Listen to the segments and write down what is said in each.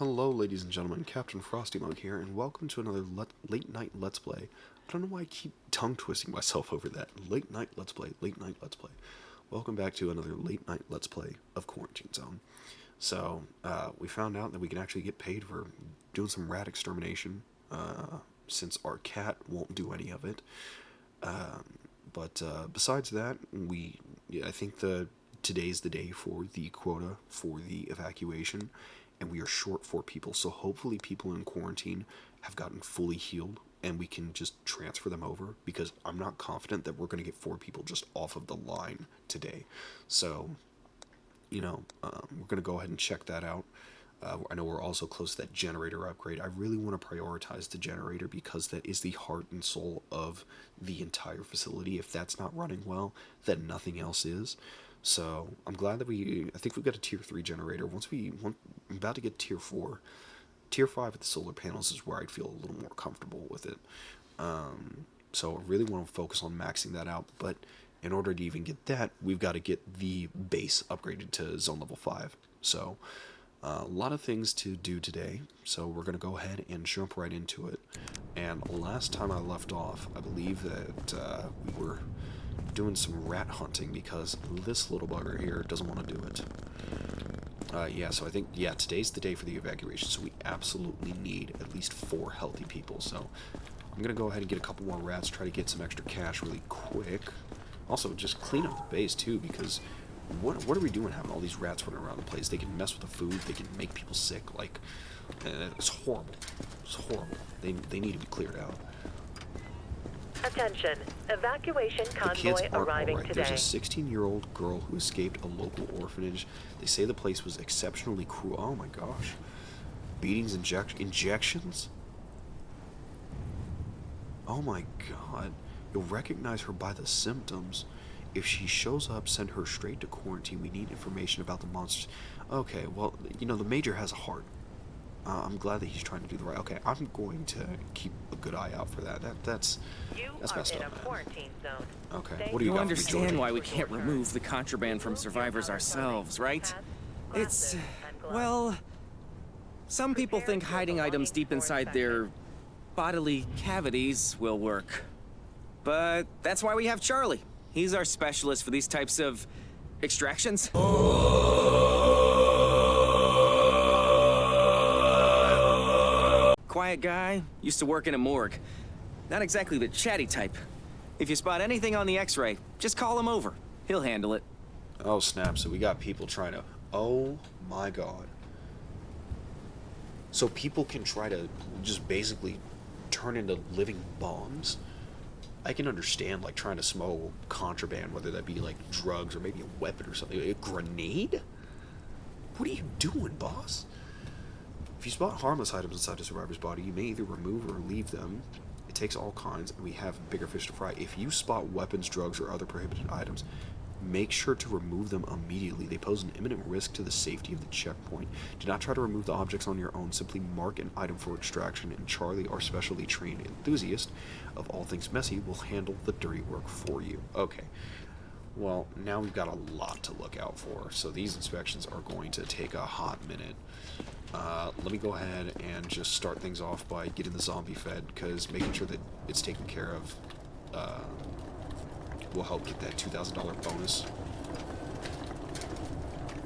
Hello, ladies and gentlemen, Captain Frosty Mug here, and welcome to another late night Let's Play. I don't know why I keep tongue twisting myself over that. Late night Let's Play, late night Let's Play. Welcome back to another late night Let's Play of Quarantine Zone. So, we found out that we can actually get paid for doing some rat extermination, since our cat won't do any of it. But besides that, I think today's the day for the quota for the evacuation, and we are short 4 people, so hopefully people in quarantine have gotten fully healed and we can just transfer them over, because I'm not confident that we're going to get 4 people just off of the line today. So, we're going to go ahead and check that out. I know we're also close to that generator upgrade. I really want to prioritize the generator because that is the heart and soul of the entire facility. If that's not running well, then nothing else is. So I'm glad that I think we've got a tier 3 generator. I'm about to get tier 4. Tier 5 with the solar panels is where I'd feel a little more comfortable with it. So I really want to focus on maxing that out, but in order to even get that, we've got to get the base upgraded to zone level 5. So a lot of things to do today, so we're going to go ahead and jump right into it. And last time I left off, I believe that we were doing some rat hunting because this little bugger here doesn't want to do it. So I think, today's the day for the evacuation, so we absolutely need at least 4 healthy people. So I'm going to go ahead and get a couple more rats, try to get some extra cash really quick. Also, just clean up the base, too, because what are we doing having all these rats running around the place? They can mess with the food, they can make people sick, it's horrible. It's horrible. They need to be cleared out. Attention, evacuation convoy arriving today. There's a 16-year-old girl who escaped a local orphanage. They say the place was exceptionally cruel. Oh my gosh. Beatings, injections? Oh my god. You'll recognize her by the symptoms. If she shows up, send her straight to quarantine. We need information about the monsters. Okay, well, the Major has a heart. I'm glad that he's trying to do the right. Okay, I'm going to keep a good eye out for that. That's messed up, man. Quarantine zone. Okay, what do you You got? understand why we can't remove the contraband from survivors ourselves, right? It's, well, some people think hiding items deep inside their bodily cavities will work. But that's why we have Charlie. He's our specialist for these types of extractions. Quiet guy, used to work in a morgue. Not exactly the chatty type. If you spot anything on the x-ray, just call him over. He'll handle it. Oh snap, so we got people trying to... Oh my god. So people can try to just basically turn into living bombs? I can understand, trying to smuggle contraband, whether that be, drugs or maybe a weapon or something. A grenade? What are you doing, boss? If you spot harmless items inside a survivor's body, you may either remove or leave them. It takes all kinds, and we have bigger fish to fry. If you spot weapons, drugs, or other prohibited items, make sure to remove them immediately. They pose an imminent risk to the safety of the checkpoint. Do not try to remove the objects on your own. Simply mark an item for extraction, and Charlie, our specially trained enthusiast of all things messy, will handle the dirty work for you. Okay. Well, now we've got a lot to look out for, so these inspections are going to take a hot minute. Let me go ahead and just start things off by getting the zombie fed, because making sure that it's taken care of will help get that $2,000 bonus.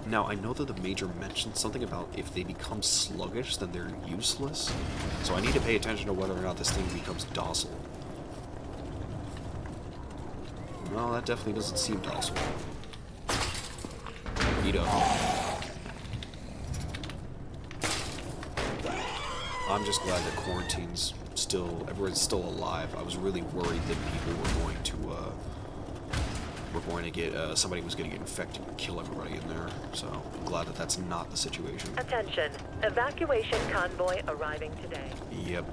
Now, I know that the Major mentioned something about if they become sluggish, then they're useless, so I need to pay attention to whether or not this thing becomes docile. Well, that definitely doesn't seem docile. Eat up. I'm just glad that quarantine's everyone's still alive. I was really worried that people were going to get, somebody was going to get infected and kill everybody in there. So I'm glad that that's not the situation. Attention, evacuation convoy arriving today. Yep.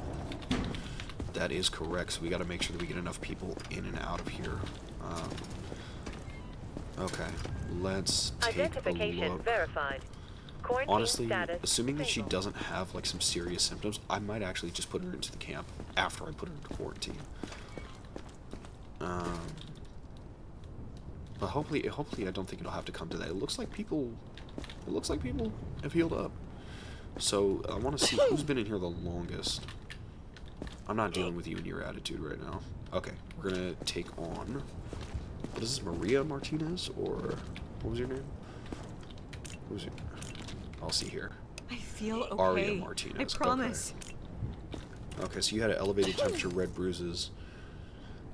That is correct, so we got to make sure that we get enough people in and out of here. Okay, let's take Identification a look. verified. Quarantine Honestly, status assuming that she single. doesn't have some serious symptoms, I might actually just put her into the camp after I put her into quarantine. But hopefully I don't think it'll have to come to that. It looks like people have healed up. So, I want to see who's been in here the longest. I'm not dealing with you and your attitude right now. Okay, we're gonna take on... What is this, Maria Martinez? Or... What was your name? What was your... I'll see here. I feel okay. Aria Martinez. I promise. Okay, so you had an elevated temperature, red bruises.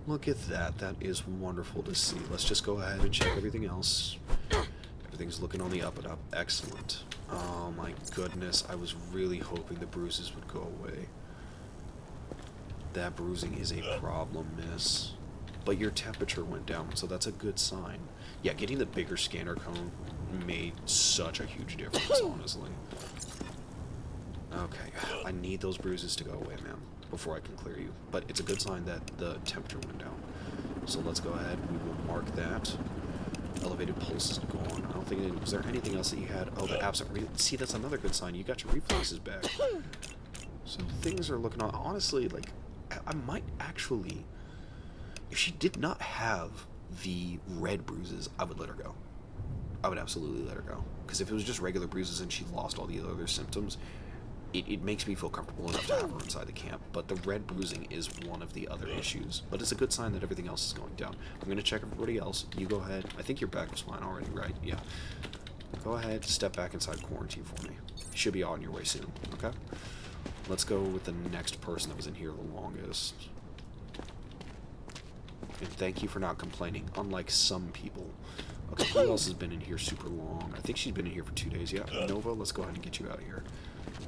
Look at that. That is wonderful to see. Let's just go ahead and check everything else. Everything's looking on the up and up. Excellent. Oh my goodness. I was really hoping the bruises would go away. That bruising is a problem, miss. But your temperature went down, so that's a good sign. Yeah, getting the bigger scanner cone made such a huge difference, honestly. Okay, I need those bruises to go away, man, before I can clear you. But it's a good sign that the temperature went down. So let's go ahead. We will mark that. Elevated pulse is gone. I don't think was there anything else that you had? Oh, the absent see, that's another good sign. You got your reflexes back. So things are looking on. Honestly, like, I might actually... If she did not have the red bruises, I would let her go. I would absolutely let her go. Because if it was just regular bruises and she lost all the other symptoms, it makes me feel comfortable enough to have her inside the camp. But the red bruising is one of the other issues. But it's a good sign that everything else is going down. I'm going to check everybody else. You go ahead. I think your back was fine already, right? Yeah. Go ahead, step back inside quarantine for me. You should be on your way soon, okay? Let's go with the next person that was in here the longest. And thank you for not complaining, unlike some people. Okay, who else has been in here super long? I think she's been in here for 2 days. Yeah, Nova, let's go ahead and get you out of here.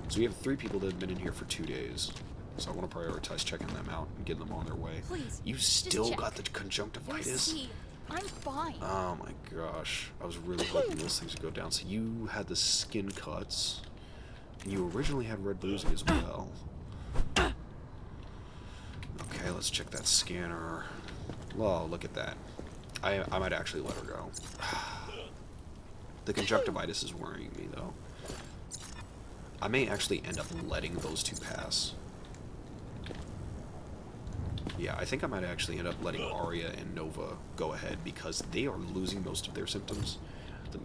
So we have 3 people that have been in here for 2 days. So I want to prioritize checking them out and getting them on their way. Please, you still got the conjunctivitis? See, I'm fine. Oh my gosh. I was really hoping those things would go down. So you had the skin cuts. And you originally had red bruising as well. Okay, let's check that scanner. Whoa, look at that. I might actually let her go. The conjunctivitis is worrying me, though. I may actually end up letting those 2 pass. Yeah, I think I might actually end up letting Aria and Nova go ahead because they are losing most of their symptoms.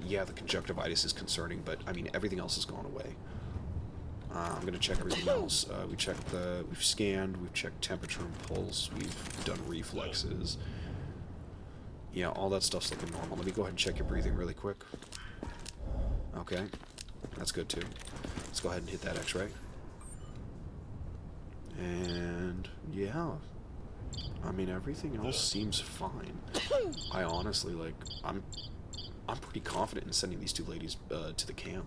Yeah, the conjunctivitis is concerning, but I mean, everything else has gone away. I'm gonna check everything else. We've scanned, we've checked temperature and pulse, we've done reflexes. Yeah, all that stuff's looking normal. Let me go ahead and check your breathing really quick. Okay, that's good too. Let's go ahead and hit that X-ray. And yeah, I mean, everything else seems fine. I honestly, like, I'm pretty confident in sending these 2 ladies to the camp.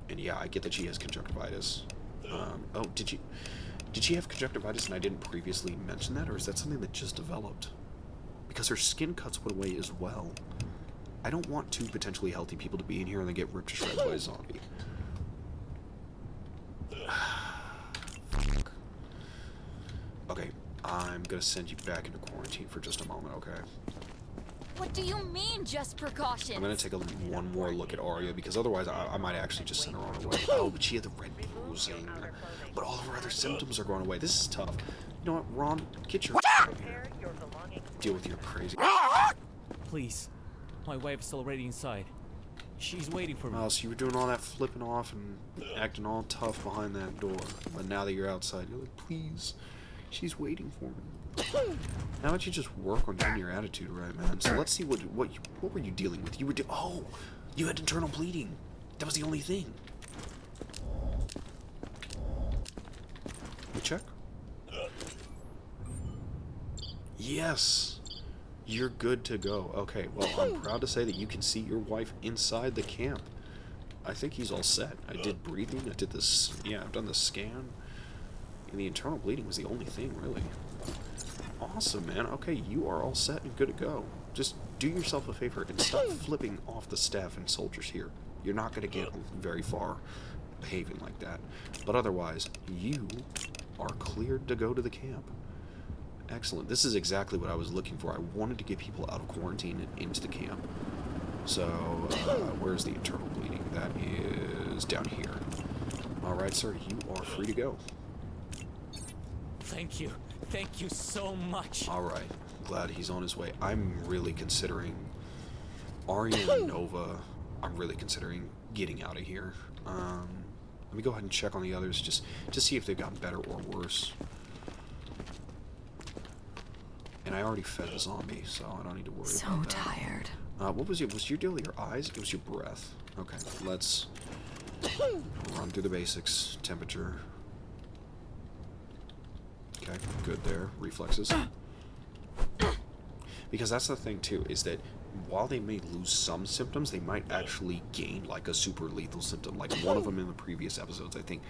And yeah, I get that she has conjunctivitis. Oh, did she have conjunctivitis and I didn't previously mention that, or is that something that just developed? Because her skin cuts went away as well. I don't want 2 potentially healthy people to be in here and then get ripped to shreds by a zombie. Fuck. Okay, I'm gonna send you back into quarantine for just a moment, okay? What do you mean, just precautions? I'm gonna take one more look at Aria, because otherwise I might actually just send her on her way. Oh, but she had the red bruising. But all of her other symptoms are going away. This is tough. You know what, Ron? Get your out here. Deal with your crazy... Please. My wife is already inside. She's waiting for me. Oh, so you were doing all that flipping off and acting all tough behind that door. But now that you're outside, you're like, please, she's waiting for me. How about you just work on getting your attitude right, man? So let's see what were you dealing with? You were oh, you had internal bleeding. That was the only thing. Let me check. Yes. You're good to go. Okay, well, I'm proud to say that you can see your wife inside the camp. I think he's all set. I did breathing, I did this, yeah, I've done the scan. And the internal bleeding was the only thing, really. Awesome, man. Okay, you are all set and good to go. Just do yourself a favor and stop flipping off the staff and soldiers here. You're not going to get very far behaving like that. But otherwise, you are cleared to go to the camp. Excellent. This is exactly what I was looking for. I wanted to get people out of quarantine and into the camp. So, where's the internal bleeding? That is down here. Alright, sir, you are free to go. Thank you. Thank you so much. Alright, glad he's on his way. I'm really considering Aria and Nova. I'm really considering getting out of here. Let me go ahead and check on the others just to see if they've gotten better or worse. And I already fed the zombie, so I don't need to worry about that. So tired. What was your deal? Your eyes? It was your breath. Okay, let's run through the basics. Temperature. Okay, good there. Reflexes. Because that's the thing too, is that while they may lose some symptoms, they might actually gain like a super lethal symptom. Like one of them in the previous episodes, I think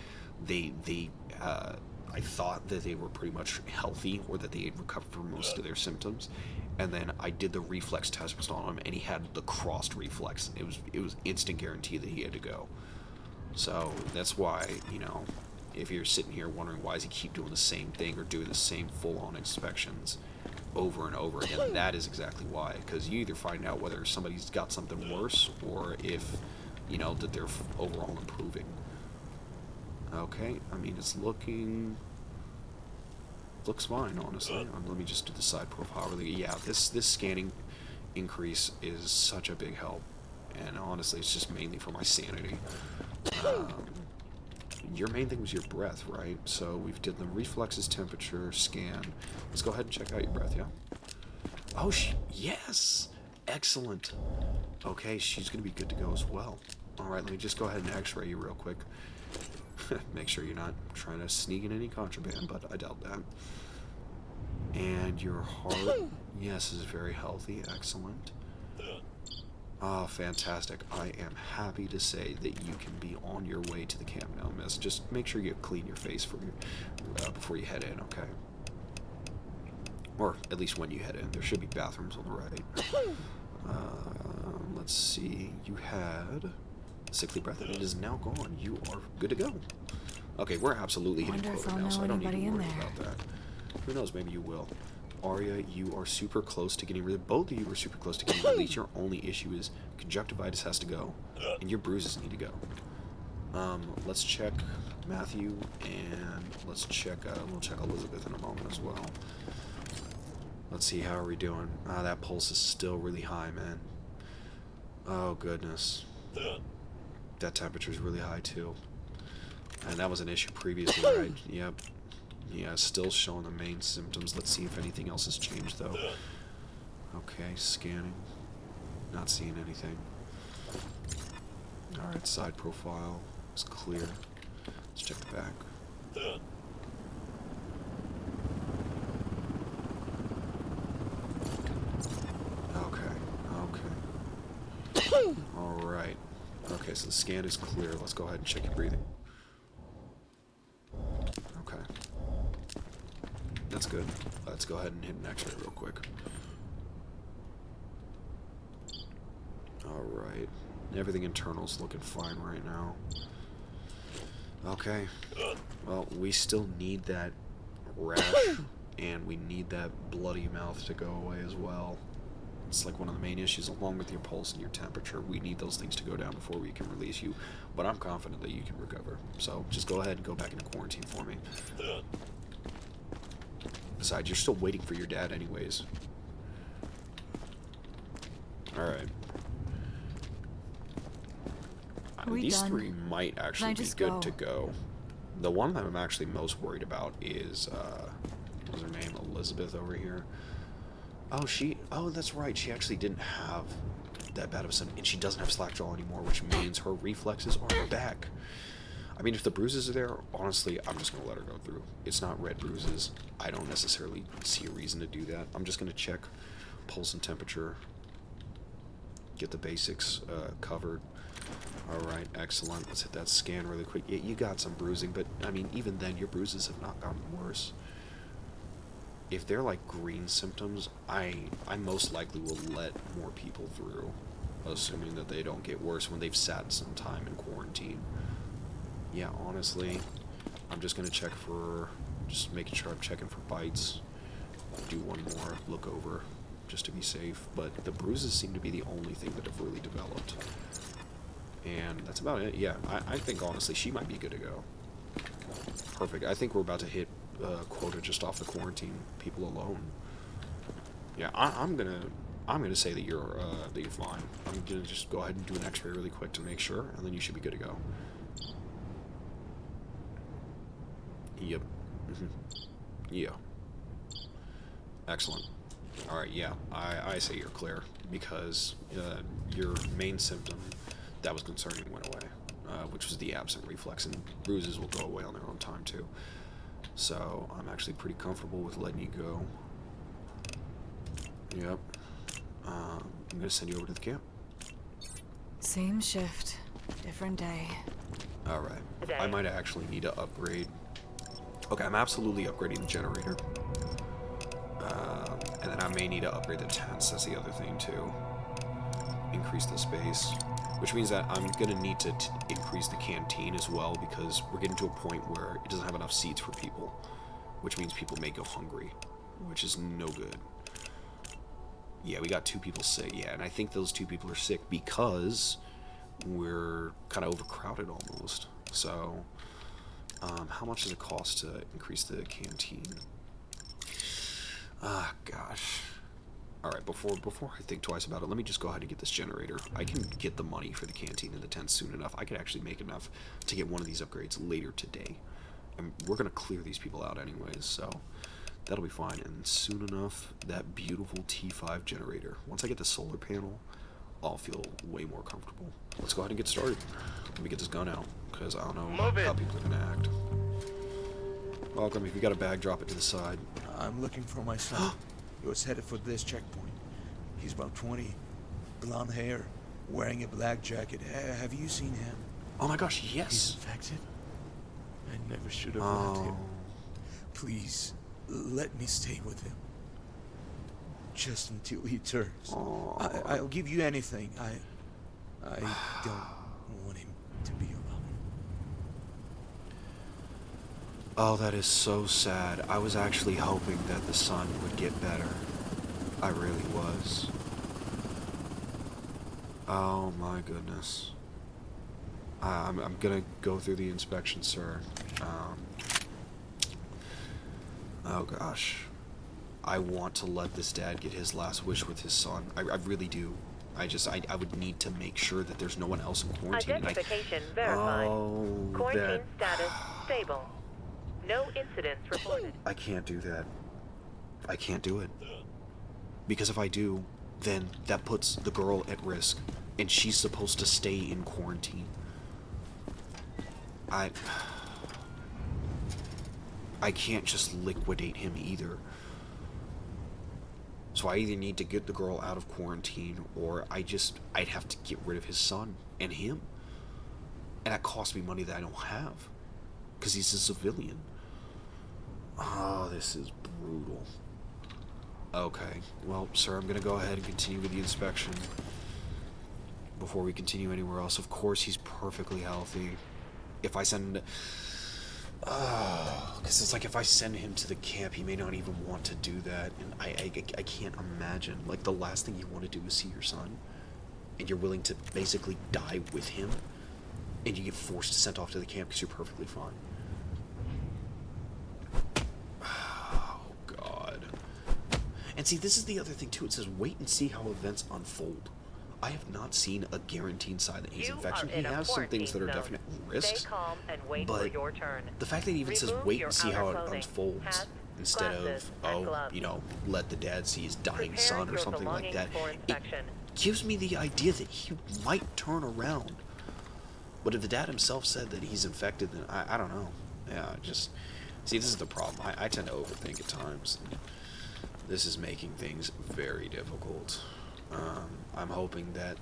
I thought that they were pretty much healthy or that they had recovered from most of their symptoms. And then I did the reflex test on him, and he had the crossed reflex. It was instant guarantee that he had to go. So that's why, you know, if you're sitting here wondering why does he keep doing the same thing or doing the same full-on inspections over and over again, that is exactly why. Because you either find out whether somebody's got something worse or if, you know, that they're overall improving. Okay, I mean, it's looks fine, honestly. Let me just do the side profile really. Yeah, this scanning increase is such a big help, and honestly, it's just mainly for my sanity. Your main thing was your breath, right? So we've did the reflexes, temperature, scan. Let's go ahead and check out your breath, yeah? Oh, yes! Excellent. Okay, she's gonna be good to go as well. Alright, let me just go ahead and x-ray you real quick. Make sure you're not trying to sneak in any contraband, but I doubt that. And your heart, yes, is very healthy. Excellent. Ah, fantastic. I am happy to say that you can be on your way to the camp now, miss. Just make sure you clean your face for before you head in, okay? Or at least when you head in. There should be bathrooms on the right. Let's see. You had sickly breath, and it is now gone. You are good to go. Okay, we're absolutely hitting quota now, so I don't need to worry about that. Who knows, maybe you will. Arya, you are super close to getting rid of, both of you are super close to getting released. Your only issue is conjunctivitis has to go, and your bruises need to go. Let's check Matthew, and let's check, we'll check Elizabeth in a moment as well. Let's see, how are we doing? That pulse is still really high, man. Oh, goodness. That temperature is really high, too. And that was an issue previously, right? Yep. Yeah, still showing the main symptoms. Let's see if anything else has changed, though. Okay, scanning. Not seeing anything. Alright, side profile is clear. Let's check the back. Okay. Alright. Okay, so the scan is clear. Let's go ahead and check your breathing. Okay. That's good. Let's go ahead and hit an x-ray real quick. Alright. Everything internal's looking fine right now. Okay. Well, we still need that rash, and we need that bloody mouth to go away as well. It's like one of the main issues, along with your pulse and your temperature. We need those things to go down before we can release you. But I'm confident that you can recover. So just go ahead and go back into quarantine for me. Besides, you're still waiting for your dad anyways. Alright. These three might actually be good to go. The one that I'm actually most worried about is, what's her name? Elizabeth over here. Oh, that's right. She actually didn't have that bad of a symptom, and she doesn't have slack jaw anymore, which means her reflexes are back. I mean, if the bruises are there, honestly, I'm just going to let her go through. It's not red bruises. I don't necessarily see a reason to do that. I'm just going to check pulse and temperature, get the basics covered. Alright, excellent. Let's hit that scan really quick. Yeah, you got some bruising, but, I mean, even then, your bruises have not gotten worse. If they're like green symptoms, I most likely will let more people through, assuming that they don't get worse when they've sat some time in quarantine. Yeah, honestly, I'm just gonna check for, just making sure I'm checking for bites. Do one more look over, just to be safe. But the bruises seem to be the only thing that have really developed. And that's about it. Yeah, I think honestly she might be good to go. Perfect. I think we're about to hit quota just off the quarantine people alone. Yeah, I'm gonna say that you're fine. I'm gonna just go ahead and do an X-ray really quick to make sure, and then you should be good to go. Yep. Yeah. Excellent. Alright, yeah. I say you're clear. Because your main symptom that was concerning went away. Which was the absent reflex. And bruises will go away on their own time, too. So, I'm actually pretty comfortable with letting you go. Yep. I'm gonna send you over to the camp. Same shift, different day. Alright. I might actually need to upgrade. Okay, I'm absolutely upgrading the generator. And then I may need to upgrade the tents. That's the other thing, too. Increase the space. Which means that I'm going to need to increase the canteen as well, because we're getting to a point where it doesn't have enough seats for people. Which means people may go hungry. Which is no good. Yeah, we got 2 people sick. Yeah, and I think those 2 people are sick because we're kind of overcrowded almost. So, how much does it cost to increase the canteen? Ah, gosh. Alright, before I think twice about it, let me just go ahead and get this generator. I can get the money for the canteen and the tent soon enough. I could actually make enough to get one of these upgrades later today. And we're going to clear these people out anyways, so that'll be fine. And soon enough, that beautiful T5 generator. Once I get the solar panel, I'll feel way more comfortable. Let's go ahead and get started. Let me get this gun out, because I don't know how people are going to act. Welcome. If you got a bag, drop it to the side. I'm looking for my son. He was headed for this checkpoint. He's about 20. Blonde hair. Wearing a black jacket. Have you seen him? Oh my gosh, He's yes! infected? I never should have left him. Please, let me stay with him. Just until he turns. I'll give you anything. I don't want him to be alone. Oh, that is so sad. I was actually hoping that the sun would get better. I really was. Oh my goodness. I'm gonna go through the inspection, sir. Oh gosh. I want to let this dad get his last wish with his son. I really do. I would need to make sure that there's no one else in quarantine. Identification verified. Oh, Quarantine status stable. No incidents reported. I can't do that. I can't do it. Because if I do, then that puts the girl at risk. And she's supposed to stay in quarantine. I can't just liquidate him either. So I either need to get the girl out of quarantine, or I'd have to get rid of his son and him. And that costs me money that I don't have. Because he's a civilian. Oh, this is brutal. Okay, well, sir, I'm gonna go ahead and continue with the inspection. Before we continue anywhere else, of course he's perfectly healthy. If I send... because it's like if I send him to the camp, he may not even want to do that. And I can't imagine. Like, the last thing you want to do is see your son. And you're willing to basically die with him. And you get forced sent off to the camp because you're perfectly fine. Oh, God. And see, this is the other thing, too. It says, wait and see how events unfold. I have not seen a guaranteed sign that he's infection. He has some things that are definite risks. Stay calm and wait for your turn. The fact that he even says wait and see how it unfolds instead of, you know, let the dad see his dying son or something like that, it gives me the idea that he might turn around. But if the dad himself said that he's infected, then I don't know. Yeah, just... See, this is the problem. I tend to overthink at times. This is making things very difficult. I'm hoping that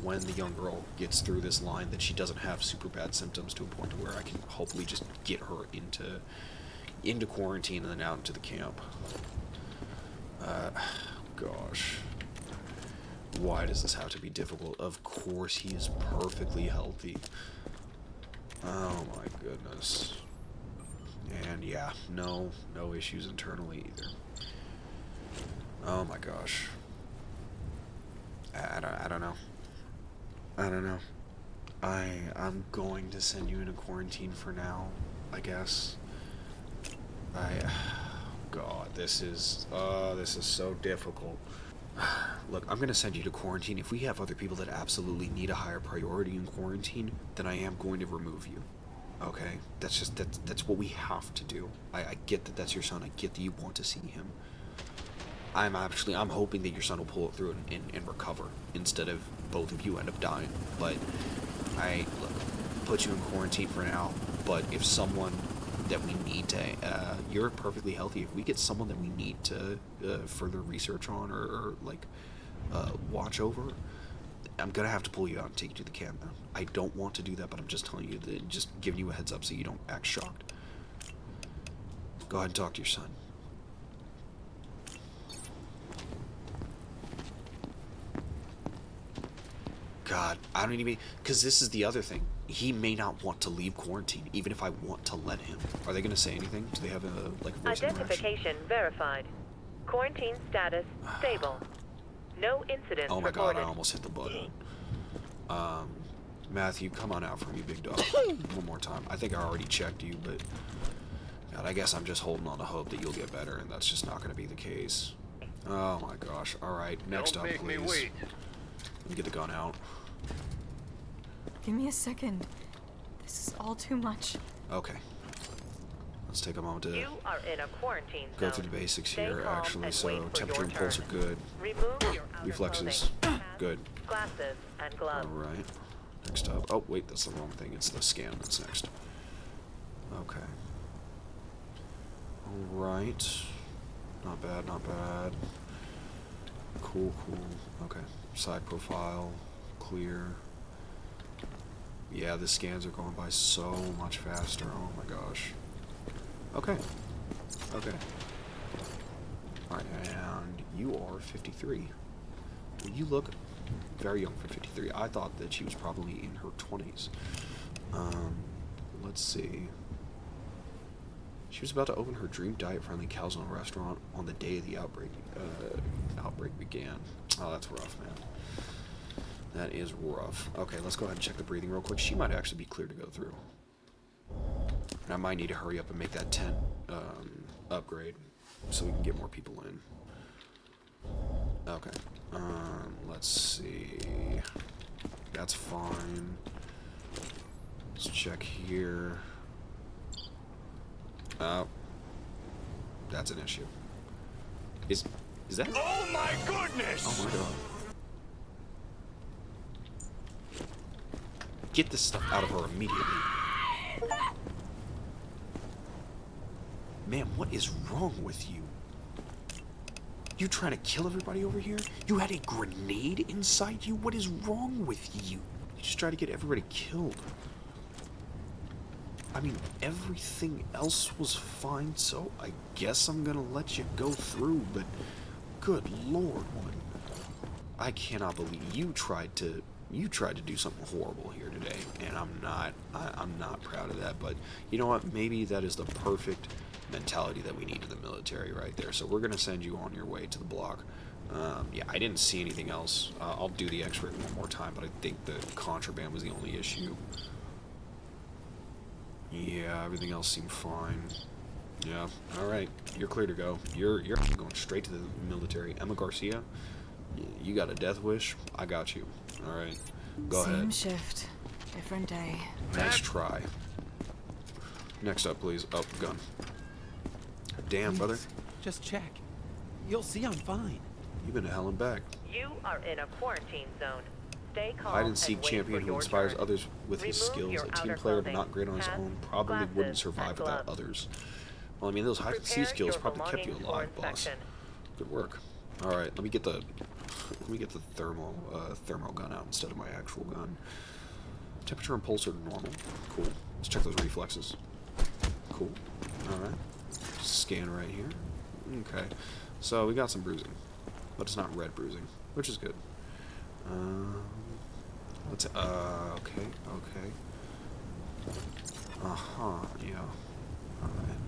when the young girl gets through this line, that she doesn't have super bad symptoms to a point to where I can hopefully just get her into quarantine and then out into the camp. Gosh. Why does this have to be difficult? Of course he is perfectly healthy. Oh my goodness. And yeah, no issues internally either. Oh my gosh. I don't know. I don't know. I'm going to send you into quarantine for now, I guess. God, this is so difficult. Look, I'm gonna send you to quarantine. If we have other people that absolutely need a higher priority in quarantine, then I am going to remove you. Okay, that's what we have to do. I get that that's your son. I get that you want to see him. I'm hoping that your son will pull it through and recover instead of both of you end up dying. But look, put you in quarantine for now. But if someone that we need to, you're perfectly healthy. If we get someone that we need to further research on or like watch over, I'm gonna have to pull you out and take you to the camp now. I don't want to do that, but I'm just telling you that, just giving you a heads up so you don't act shocked. Go ahead and talk to your son. God, I don't even... Because this is the other thing. He may not want to leave quarantine, even if I want to let him. Are they going to say anything? Do they have a voice interaction? Identification verified. Quarantine status stable. No incidents Oh my reported. God, I almost hit the button. Matthew, come on out for me, big dog. One more time. I think I already checked you, but... God, I guess I'm just holding on to hope that you'll get better, and that's just not going to be the case. Oh my gosh. Alright, next up, please. Don't make me wait. Let me get the gun out. Give me a second. This is all too much. Okay. Let's take a moment to You are in a quarantine go zone. through the basics Stay here, calm actually. and So, wait for temperature your and pulse are turn. good. Remove your outer Reflexes, clothing. good. Glasses and gloves. Alright. Next up. Oh, wait, that's the wrong thing. It's the scan that's next. Okay. Alright. Not bad, not bad. Cool, cool. Okay. Side profile. Clear. Yeah, the scans are going by so much faster. Oh my gosh. Okay. Okay. Alright, and you are 53. Well, you look very young for 53. I thought that she was probably in her 20s. Let's see. She was about to open her dream diet-friendly calzone restaurant on the day the outbreak began. Oh, that's rough, man. That is rough. Okay, let's go ahead and check the breathing real quick. She might actually be clear to go through. And I might need to hurry up and make that tent upgrade so we can get more people in. Okay. Let's see. That's fine. Let's check here. That's an issue. Is that? Oh my goodness! Oh my god. Get this stuff out of her immediately. Man, what is wrong with you? You trying to kill everybody over here? You had a grenade inside you? What is wrong with you? You just try to get everybody killed. I mean, everything else was fine, so I guess I'm gonna let you go through, but good lord, woman. I cannot believe you tried to do something horrible here today, and I'm not proud of that, but you know what? Maybe that is the perfect mentality that we need in the military right there. So we're gonna send you on your way to the block. Yeah, I didn't see anything else. I'll do the X-ray one more time, but I think the contraband was the only issue. Yeah, everything else seemed fine. Yeah, alright, you're clear to go. You're going straight to the military. Emma Garcia, you got a death wish? I got you. Alright, go ahead. Same shift, different day. Nice try. Next up, please. Oh, gun. Damn, brother. Just check. You'll see I'm fine. You've been to hell and back. You are in a quarantine zone. Stay calm Hide and seek wait champion for who your inspires turn. others with his Remove skills. your A team outer player but clothing, not great on his hats, own probably wouldn't glasses, survive and without gloves. others. Well, I mean, those hide and seek Prepare skills your probably kept you belongings alive, for boss. inspection. Good work. All right, let me get the thermal gun out instead of my actual gun. Temperature and pulse are normal. Cool. Let's check those reflexes. Cool. All right. Scan right here. Okay. So we got some bruising, but it's not red bruising, which is good. Let's. Okay. Okay. Yeah. All right.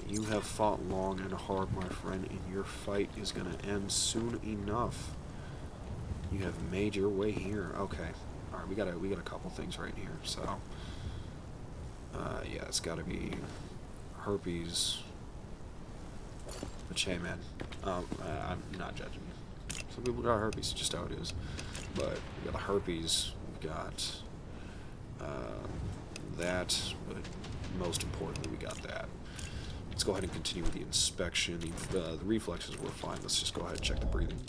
You have fought long and hard, my friend, and your fight is gonna end soon enough. You have made your way here. Okay. All right. We got a couple things right here. So. Yeah, it's got to be herpes. Which, hey, man, I'm not judging you. Some people got herpes, just how it is. But we got the herpes. We've got That, but most importantly, we got that. Let's go ahead and continue with the inspection. The reflexes were fine. Let's just go ahead and check the breathing.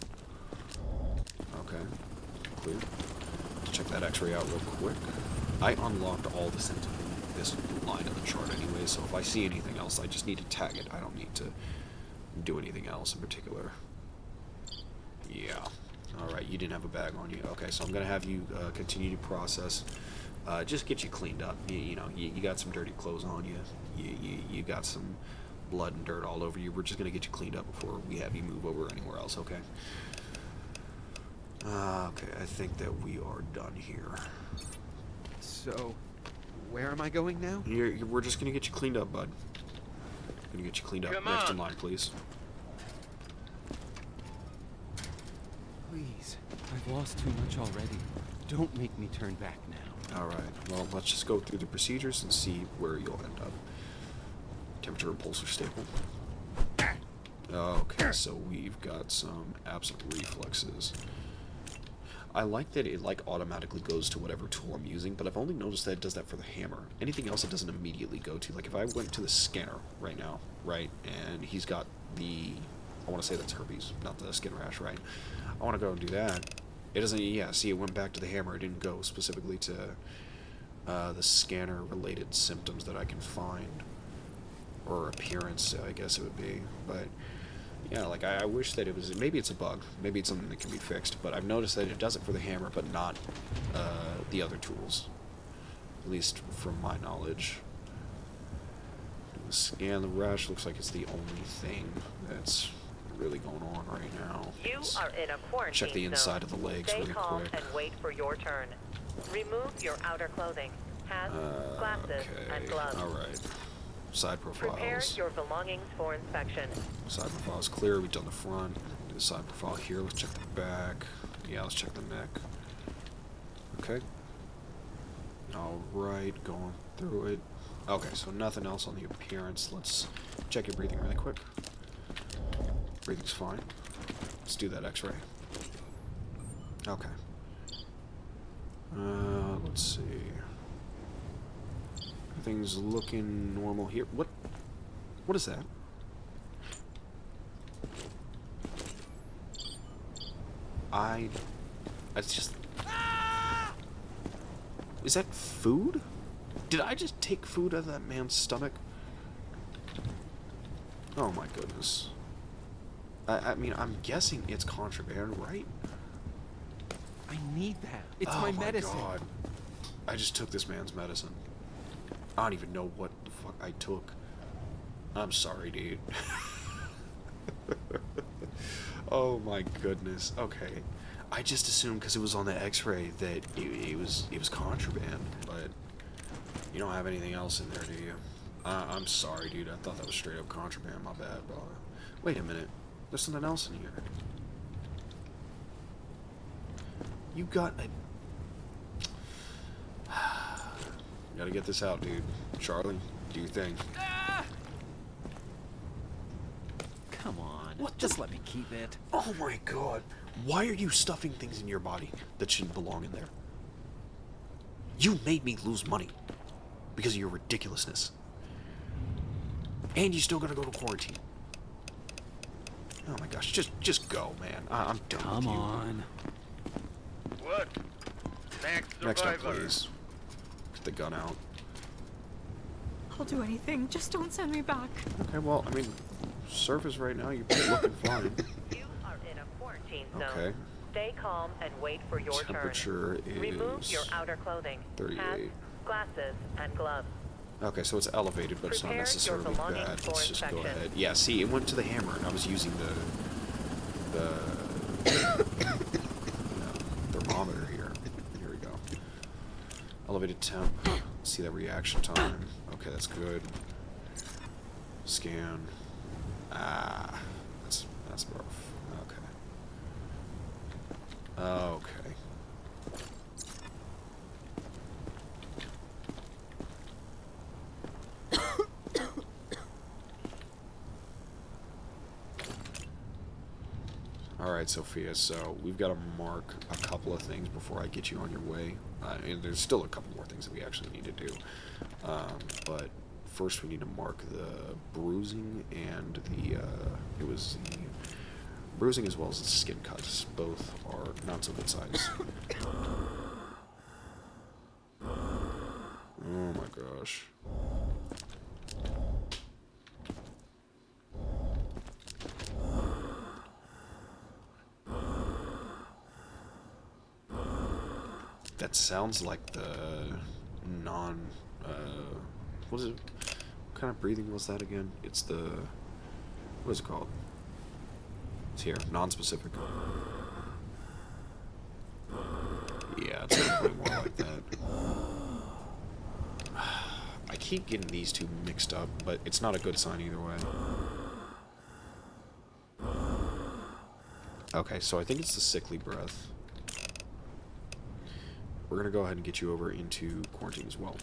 Okay, clear. Let's check that x-ray out real quick. I unlocked all the symptoms in this line of the chart anyway, so if I see anything else, I just need to tag it. I don't need to do anything else in particular. Yeah. Alright, you didn't have a bag on you. Okay, so I'm going to have you continue to process. Just get you cleaned up. You know, you got some dirty clothes on you. You got some blood and dirt all over you. We're just going to get you cleaned up before we have you move over anywhere else, okay? Okay, I think that we are done here. So, where am I going now? We're just going to get you cleaned up, bud. Going to get you cleaned up. Next in line, please. Please, I've lost too much already. Don't make me turn back now. Alright, well, let's just go through the procedures and see where you'll end up. Temperature and pulse are stable. Okay, so we've got some absent reflexes. I like that it like automatically goes to whatever tool I'm using, but I've only noticed that it does that for the hammer. Anything else it doesn't immediately go to. Like if I went to the scanner right now, right, and he's got the, I want to say that's herpes, not the skin rash, right? I want to go and do that. It doesn't, yeah, see, it went back to the hammer. It didn't go specifically to the scanner-related symptoms that I can find. Or appearance, I guess it would be. But, yeah, like, I wish that it was, maybe it's a bug. Maybe it's something that can be fixed. But I've noticed that it does it for the hammer, but not the other tools. At least from my knowledge. Scan the rash, looks like it's the only thing that's really going on right now. You are in a quarantine check the inside zone. of the legs Stay really calm quick. and wait for your turn. Remove your outer clothing. Hats, glasses, and gloves. Alright. Side Prepare profiles. your belongings for inspection. Side profile is clear. We've done the front. Do the side profile here. Let's check the back. Yeah, let's check the neck. Okay. Alright, going through it. Okay, so nothing else on the appearance. Let's check your breathing really quick. Breathing's fine. Let's do that x-ray. Okay. Let's see. Everything's looking normal here. What is that? It's just... Is that food? Did I just take food out of that man's stomach? Oh my goodness. I mean, I'm guessing it's contraband, right? I need that. It's Oh my medicine. God. I just took this man's medicine. I don't even know what the fuck I took. I'm sorry, dude. Oh my goodness. Okay. I just assumed because it was on the x-ray that it was contraband, but you don't have anything else in there, do you? I'm sorry, dude. I thought that was straight up contraband. My bad, bro. Wait a minute. There's something else in here. You got a... Gotta get this out, dude. Charlie, do your thing. Come on. What the- Just let me keep it. Oh my god. Why are you stuffing things in your body that shouldn't belong in there? You made me lose money because of your ridiculousness. And you still gonna go to quarantine. Oh my gosh, just go, man. I'm done with you. Come on. What? Next up, please. Get the gun out. I'll do anything. Just don't send me back. Okay, well, I mean, surface right now, you're looking fine. You are in a quarantine zone. Okay. Stay calm and wait for your Temperature turn. Remove is your outer clothing. 38. Hats, glasses, and gloves. Okay, so it's elevated, but it's not Prepare your necessarily belongings bad. for Let's just go inspection. ahead. Yeah, see, it went to the hammer, and I was using the thermometer here. Here we go. Elevated temp. See that reaction time. Okay, that's good. Scan. That's rough. Okay. Okay. Alright, Sophia, so we've got to mark a couple of things before I get you on your way. And there's still a couple more things that we actually need to do. But first we need to mark the bruising and the bruising as well as the skin cuts. Both are not so good size. Oh my gosh. That sounds like the what is it? What kind of breathing was that again? It's the, what is it called? It's here, non-specific. Yeah, it's way more like that. I keep getting these two mixed up, but it's not a good sign either way. Okay, so I think it's the sickly breath. We're gonna go ahead and get you over into quarantine as well.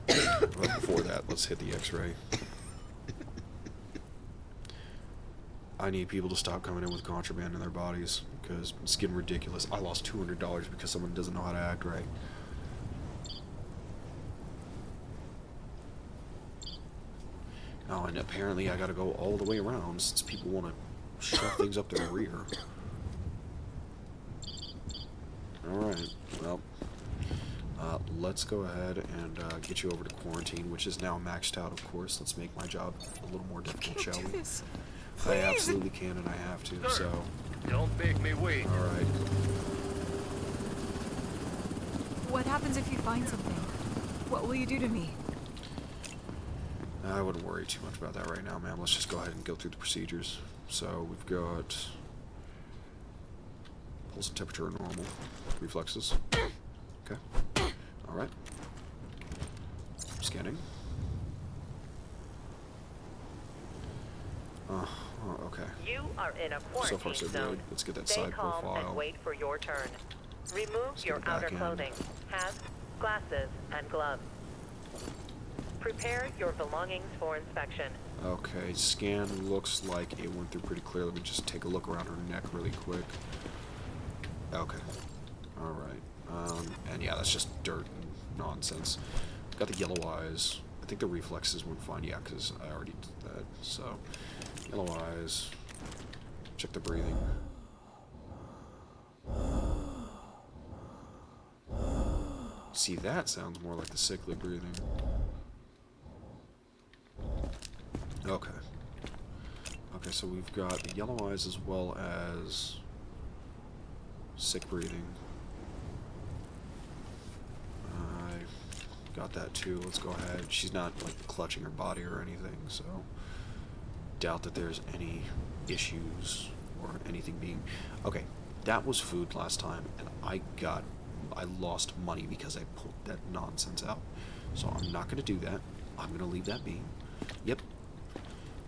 But before that, let's hit the x-ray. I need people to stop coming in with contraband in their bodies, because it's getting ridiculous. I lost $200 because someone doesn't know how to act right. Oh, and apparently I gotta go all the way around since people want to shove things up their rear. Alright, well, let's go ahead and get you over to quarantine, which is now maxed out, of course. Let's make my job a little more difficult, shall we? I absolutely can, and I have to, Sir, so... Don't make me wait. Alright. What happens if you find something? What will you do to me? I wouldn't worry too much about that right now, ma'am. Let's just go ahead and go through the procedures. So, we've got... pulse and temperature are normal. Reflexes. Okay. Alright. Scanning. Okay. You are in a So quarantine far, so zone. good. Let's get that Stay side calm profile. and wait for your turn. Remove Let's your get it outer back in. clothing, hats, glasses, and gloves. Prepare your belongings for inspection. Okay, scan looks like it went through pretty clear. Let me just take a look around her neck really quick. Okay. Alright. And yeah, that's just dirt and nonsense. Got the yellow eyes. I think the reflexes went fine. Yeah, because I already did that. So, yellow eyes. Check the breathing. See, that sounds more like the sickly breathing. Okay. Okay, so we've got the yellow eyes as well as sick breathing. I got that too. Let's go ahead. She's not like clutching her body or anything, so doubt that there's any issues or anything being... Okay, that was food last time, and I lost money because I pulled that nonsense out. So I'm not going to do that. I'm going to leave that be. Yep.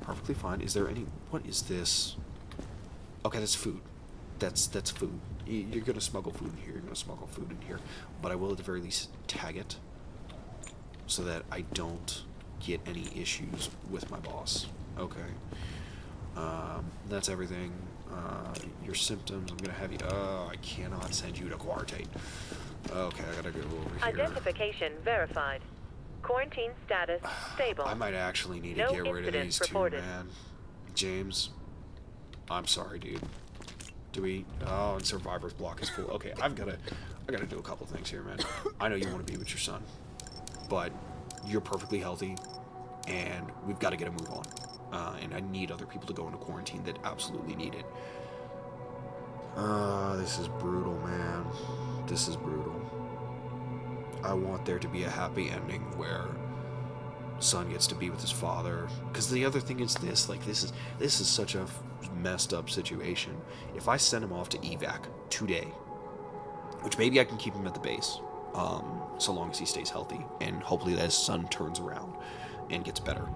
Perfectly fine. Is there any... What is this? Okay, that's food. That's food. You're going to smuggle food in here. You're going to smuggle food in here. But I will at the very least tag it so that I don't get any issues with my boss. Okay. That's everything. Your symptoms, I'm going to have you... I cannot send you to quarantine. Okay, I got to go over here. Identification verified. Quarantine status stable. I might actually need to No get rid of incidents these two, reported. man. James, I'm sorry, dude. Do we? Oh, and survivor's block is full. Okay, I gotta do a couple things here, man. I know you want to be with your son, but you're perfectly healthy, and we've got to get a move on. And I need other people to go into quarantine that absolutely need it. This is brutal, man. This is brutal. I want there to be a happy ending where son gets to be with his father. Because the other thing is this, like, this is such a messed up situation. If I send him off to evac today, which maybe I can keep him at the base, so long as he stays healthy, and hopefully that his son turns around and gets better.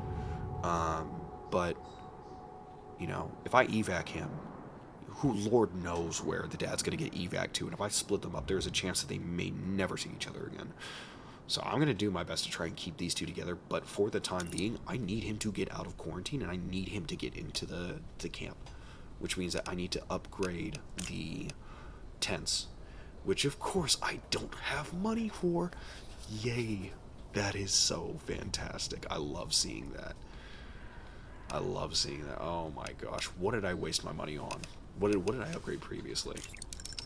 But, you know, if I evac him, who Lord knows where the dad's going to get evac to, and if I split them up, there's a chance that they may never see each other again. So I'm going to do my best to try and keep these two together, but for the time being, I need him to get out of quarantine, and I need him to get into the camp. which means that I need to upgrade the tents, which of course I don't have money for. Yay. That is so fantastic. I love seeing that. I love seeing that. Oh my gosh. What did I waste my money on? What did I upgrade previously?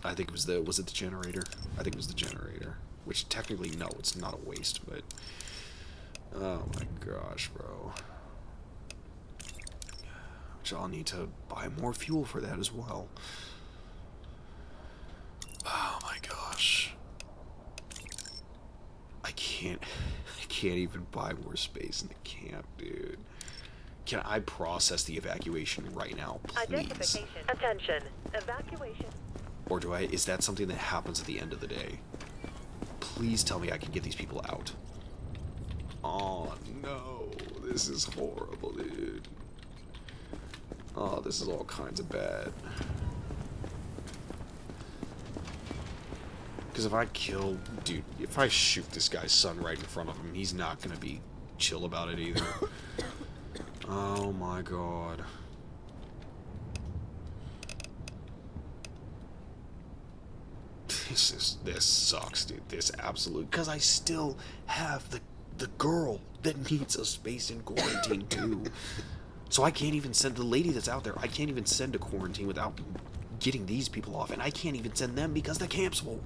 I think it was was it the generator? I think it was the generator. Which technically, no, it's not a waste, but... Oh my gosh, bro. Which I'll need to buy more fuel for that as well. Oh my gosh. I can't even buy more space in the camp, dude. Can I process the evacuation right now, please? Identification. Attention. Evacuation. Or do I, is that something that happens at the end of the day? Please tell me I can get these people out. Oh no, this is horrible, dude. Oh, this is all kinds of bad. Because if I kill, dude, if I shoot this guy's son right in front of him, he's not gonna be chill about it either. Oh my god. This sucks, dude. This absolute, because I still have the girl that needs a space in quarantine too. So I can't even send the lady that's out there. I can't even send to quarantine without getting these people off, and I can't even send them because the camp's full.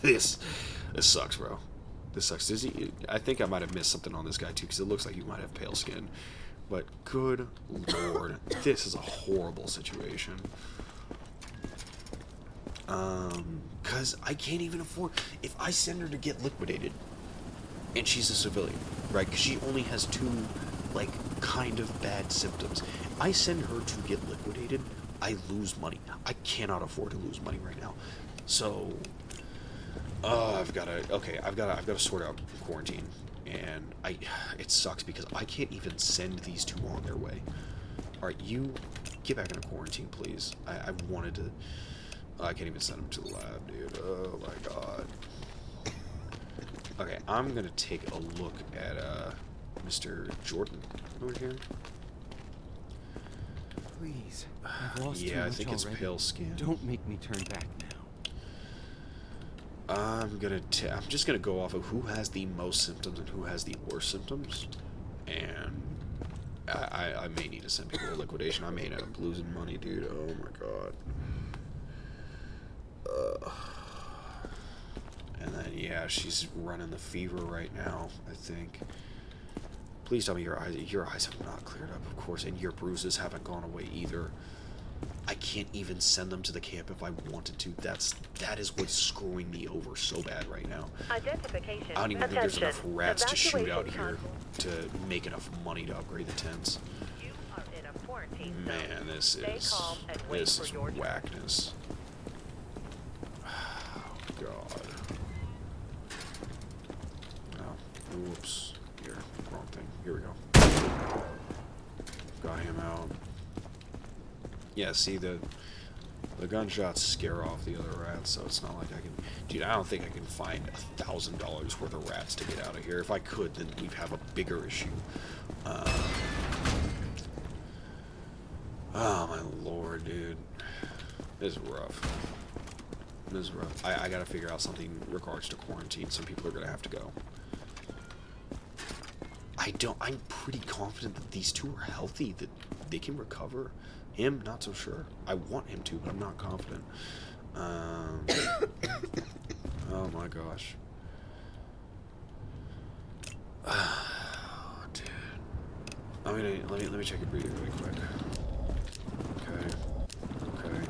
This sucks, bro. This sucks. I think I might have missed something on this guy too, because it looks like he might have pale skin. But good lord, this is a horrible situation. Because I can't even afford... If I send her to get liquidated, and she's a civilian, right? Because she only has 2, like, kind of bad symptoms. I send her to get liquidated, I lose money. I cannot afford to lose money right now. So, I've got to sort out quarantine. And it sucks because I can't even send these 2 on their way. Alright, you get back into quarantine, please. I wanted to... I can't even send them to the lab, dude. Oh my god. Okay, I'm gonna take a look at Mr. Jordan over here. Please, I've lost too Yeah, I much think it's already. pale skin. Don't make me turn back now. I'm just gonna go off of who has the most symptoms and who has the worst symptoms, and I may need to send people to liquidation. I may end up losing money, dude. Oh my god. And then, yeah, she's running the fever right now, I think. Please tell me your eyes have not cleared up, of course, and your bruises haven't gone away either. I can't even send them to the camp if I wanted to. That is what's screwing me over so bad right now. Identification. I don't even think there's enough Attention. rats to shoot out Evacuation here console. to make enough money to upgrade the tents. You are in a quarantine zone. Man, this Stay is calm and wait for your turn. whackness. Oh, God. Oh, oops. Here, wrong thing. Here we go. Got him out. Yeah, see, the gunshots scare off the other rats, so it's not like I can... Dude, I don't think I can find $1,000 worth of rats to get out of here. If I could, then we'd have a bigger issue. Oh, my lord, dude. This is rough. This is rough. I gotta figure out something in regards to quarantine. Some people are gonna have to go. I'm pretty confident that these 2 are healthy, that they can recover. Him, not so sure. I want him to, but I'm not confident. Oh my gosh. Oh, dude. Let me check your breathing really quick. Okay.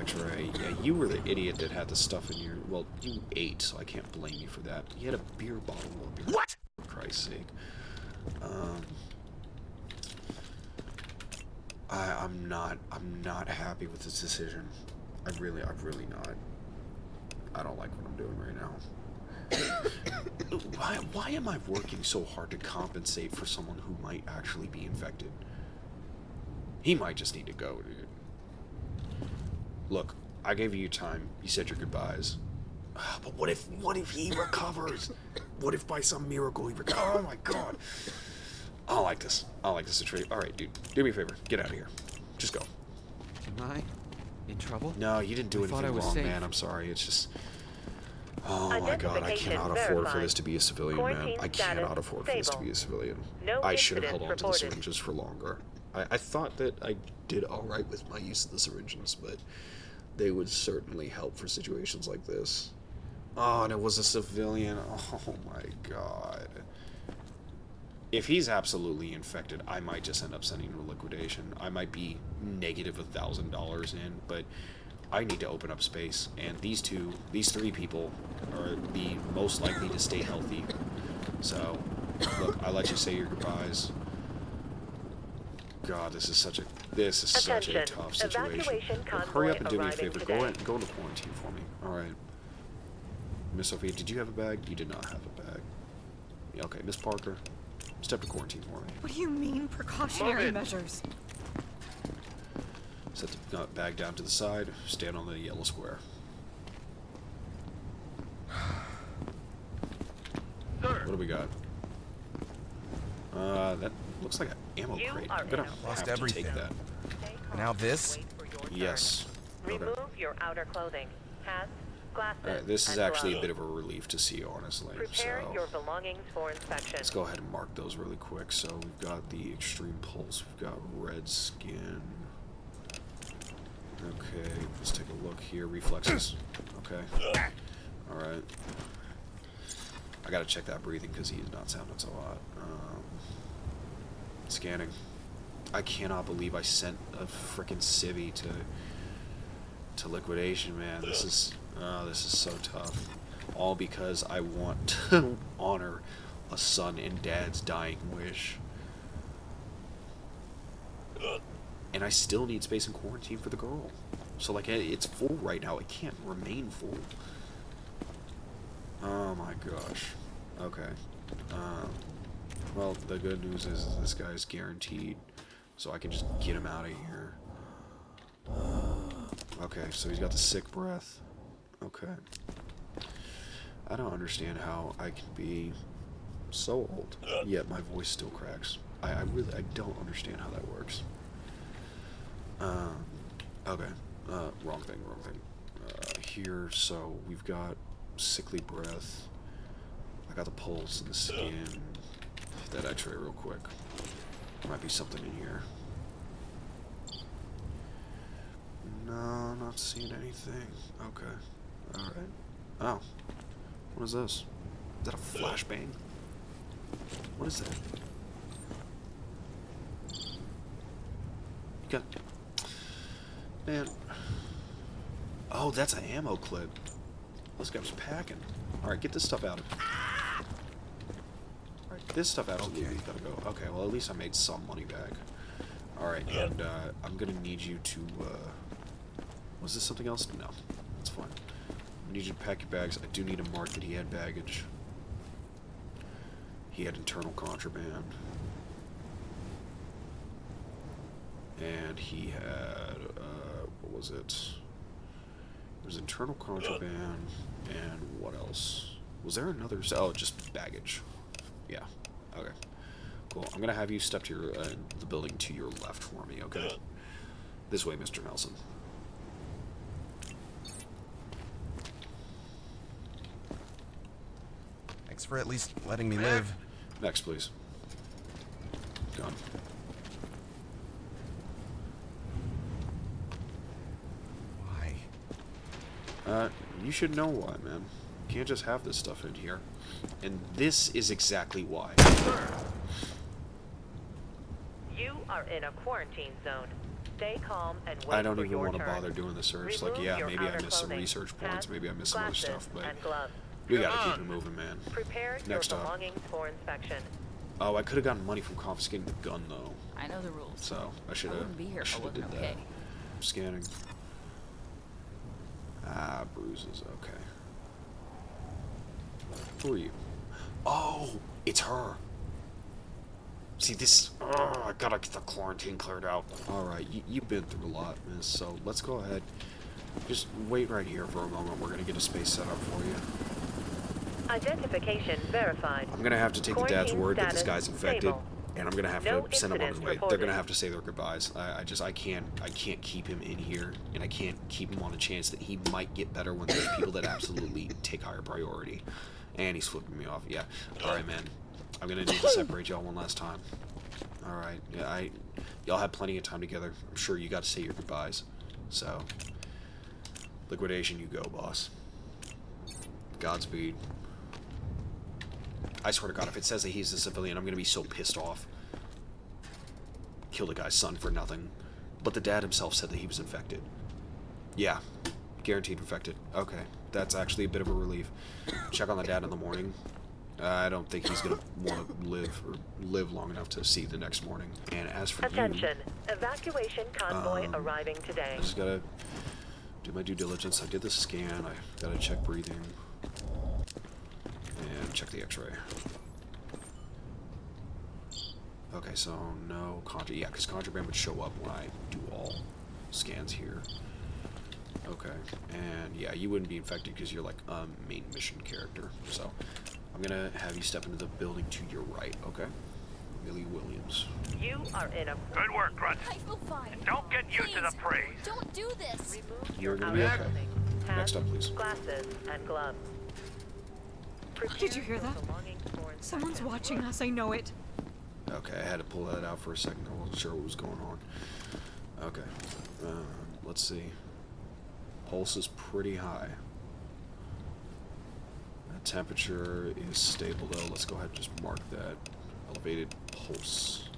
X-ray. Yeah, you were the idiot that had the stuff in your... Well, you ate, so I can't blame you for that. You had a beer bottle of beer. What? For Christ's sake. I'm not happy with this decision. I'm really not. I don't like what I'm doing right now. Why am I working so hard to compensate for someone who might actually be infected? He might just need to go, dude. Look, I gave you time. You said your goodbyes. But what if he recovers? What if by some miracle he recovers? Oh my god. I don't like this. I don't like this situation. Alright, dude. Do me a favor. Get out of here. Just go. Am I in trouble? No, you didn't do I thought anything I was wrong, safe. man. I'm sorry. It's just... Oh my god, I Identification cannot afford for verified. this to be a civilian, man. Quarantine I cannot status afford for this to stable. be a civilian. No I should have incidents held on to the reported. syringes for longer. I thought that I did alright with my use of the syringes, but they would certainly help for situations like this. Oh, and it was a civilian. Oh my god. If he's absolutely infected, I might just end up sending him to liquidation. I might be negative $1,000 in, but I need to open up space. And these three people are the most likely to stay healthy. So, look, I let you say your goodbyes. God, this is such a Attention. tough situation. Evacuation Look, convoy hurry up and do me a arriving favor. today. Go into quarantine for me. All right. Miss Sophia, did you have a bag? You did not have a bag. Yeah, okay, Miss Parker, step to quarantine for me. What do you mean, precautionary Move it. measures? Set the bag down to the side. Stand on the yellow square. Sir. What do we got? That looks like an ammo You crate. are I'm gonna in a- have to everything. take that. Stay calm Now and this? wait for your turn. Yes. Okay. Remove your outer clothing. Hats, glasses, Alright, this is and actually a gloves. bit of a relief to see, honestly. Prepare So your belongings for inspection. let's go ahead and mark those really quick. So we've got the extreme pulse. We've got red skin. Okay, let's take a look here. Reflexes. Okay. Alright. I gotta check that breathing because he is not sounding so hot. Scanning. I cannot believe I sent a frickin' civvy to liquidation, man. This is so tough. All because I want to honor a son and dad's dying wish. And I still need space in quarantine for the girl. So, like, it's full right now. It can't remain full. Oh my gosh. Okay. Well, the good news is this guy's guaranteed. So I can just get him out of here. Okay, so he's got the sick breath. Okay. I don't understand how I can be so old, yet my voice still cracks. I don't understand how that works. Okay. Wrong thing. Here, so we've got sickly breath. I got the pulse and the skin. That X-ray real quick. Might be something in here. No, not seeing anything. Okay. Alright. Oh. What is this? Is that a flashbang? What is that? You got... Man. Oh, that's an ammo clip. This guy was packing. Alright, get this stuff out of... Alright, this stuff absolutely gotta go. Okay, well at least I made some money back. Alright, and I'm gonna need you to, was this something else? No. That's fine. I need you to pack your bags. I do need to mark that he had baggage. He had internal contraband. And he had, what was it? It was internal contraband, and what else? Was there another? Oh, just baggage. Yeah. Okay. Cool. I'm gonna have you step to your the building to your left for me. Okay. This way, Mr. Nelson. Thanks for at least letting me live. Next, please. Gone. Why? You should know why, man. You can't just have this stuff in here. And this is exactly why. You are in a quarantine zone. Stay calm and wait I don't for even your want to turn. bother doing the search. Remove Like, yeah, your maybe I outer missed some clothing, research points, hats, maybe I missed some other glasses, stuff, but and gloves. we gotta keep it moving, man. Prepare Next your up. belongings for inspection. Oh, I could have gotten money from confiscating the gun, though. I know the rules. So, I should I have wouldn't be here if I did wasn't that. okay. Scanning. Ah, bruises, okay. Who are you? Oh, it's her. See, this... Oh, I gotta get the quarantine cleared out. Alright, you've been through a lot, miss, so let's go ahead. Just wait right here for a moment. We're gonna get a space set up for you. Identification verified. I'm gonna have to take the dad's Quarantine word that this status guy's infected. stable. and I'm gonna have No to send him on his incidents way. They're reported. gonna have to say their goodbyes. I can't keep him in here, and I can't keep him on a chance that he might get better when there's people that absolutely take higher priority. And he's flipping me off. Yeah. All right, man. I'm gonna need to separate y'all one last time. All right. Yeah. Y'all had plenty of time together. I'm sure you got to say your goodbyes. So, liquidation, you go, boss. Godspeed. I swear to God, if it says that he's a civilian, I'm gonna be so pissed off. Kill the guy's son for nothing. But the dad himself said that he was infected. Yeah. Guaranteed infected. Okay. That's actually a bit of a relief. Check on the dad in the morning. I don't think he's gonna want to live long enough to see the next morning. And as for Attention, evacuation convoy arriving today. I just gotta do my due diligence. I did the scan. I gotta check breathing and check the X-ray. Okay, so no contraband. Yeah, because contraband would show up when I do all scans here. Okay, and yeah, you wouldn't be infected because you're like a main mission character. So I'm gonna have you step into the building to your right. Okay, Millie Williams. You are in a Good work, Grunt. I feel fine. And don't get used to the Please, praise. Don't do this. remove You're your gonna be okay. outfitting, Next up, please. Glasses and gloves. Did you hear Prepare your that? belongings for Someone's inspection. watching us, I know it. Okay, I had to pull that out for a second. I wasn't sure what was going on. Okay, let's see. Pulse is pretty high. Temperature is stable though. Let's go ahead and just mark that. Elevated pulse.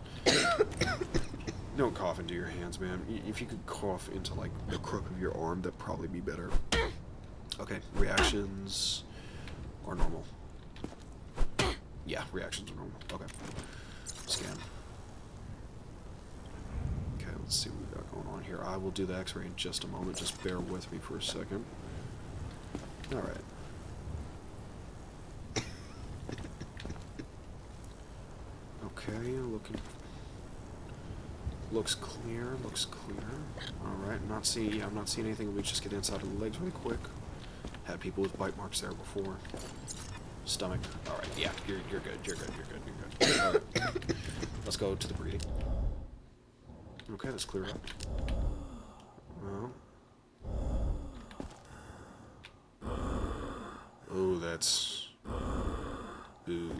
Don't cough into your hands, man. If you could cough into like the crook of your arm, that'd probably be better. Okay, reactions are normal. Yeah, reactions are normal. Okay. Scan. Okay, let's see what we got going on here. I will do the X-ray in just a moment. Just bear with me for a second. All right. Okay, looks clear. All right, I'm not seeing anything. Let me just get inside of the legs really quick. Had people with bite marks there before. Stomach. All right, yeah, you're good. All right. Let's go to the breathing. Okay, let's clear up. Well. Oh, that's. Ooh.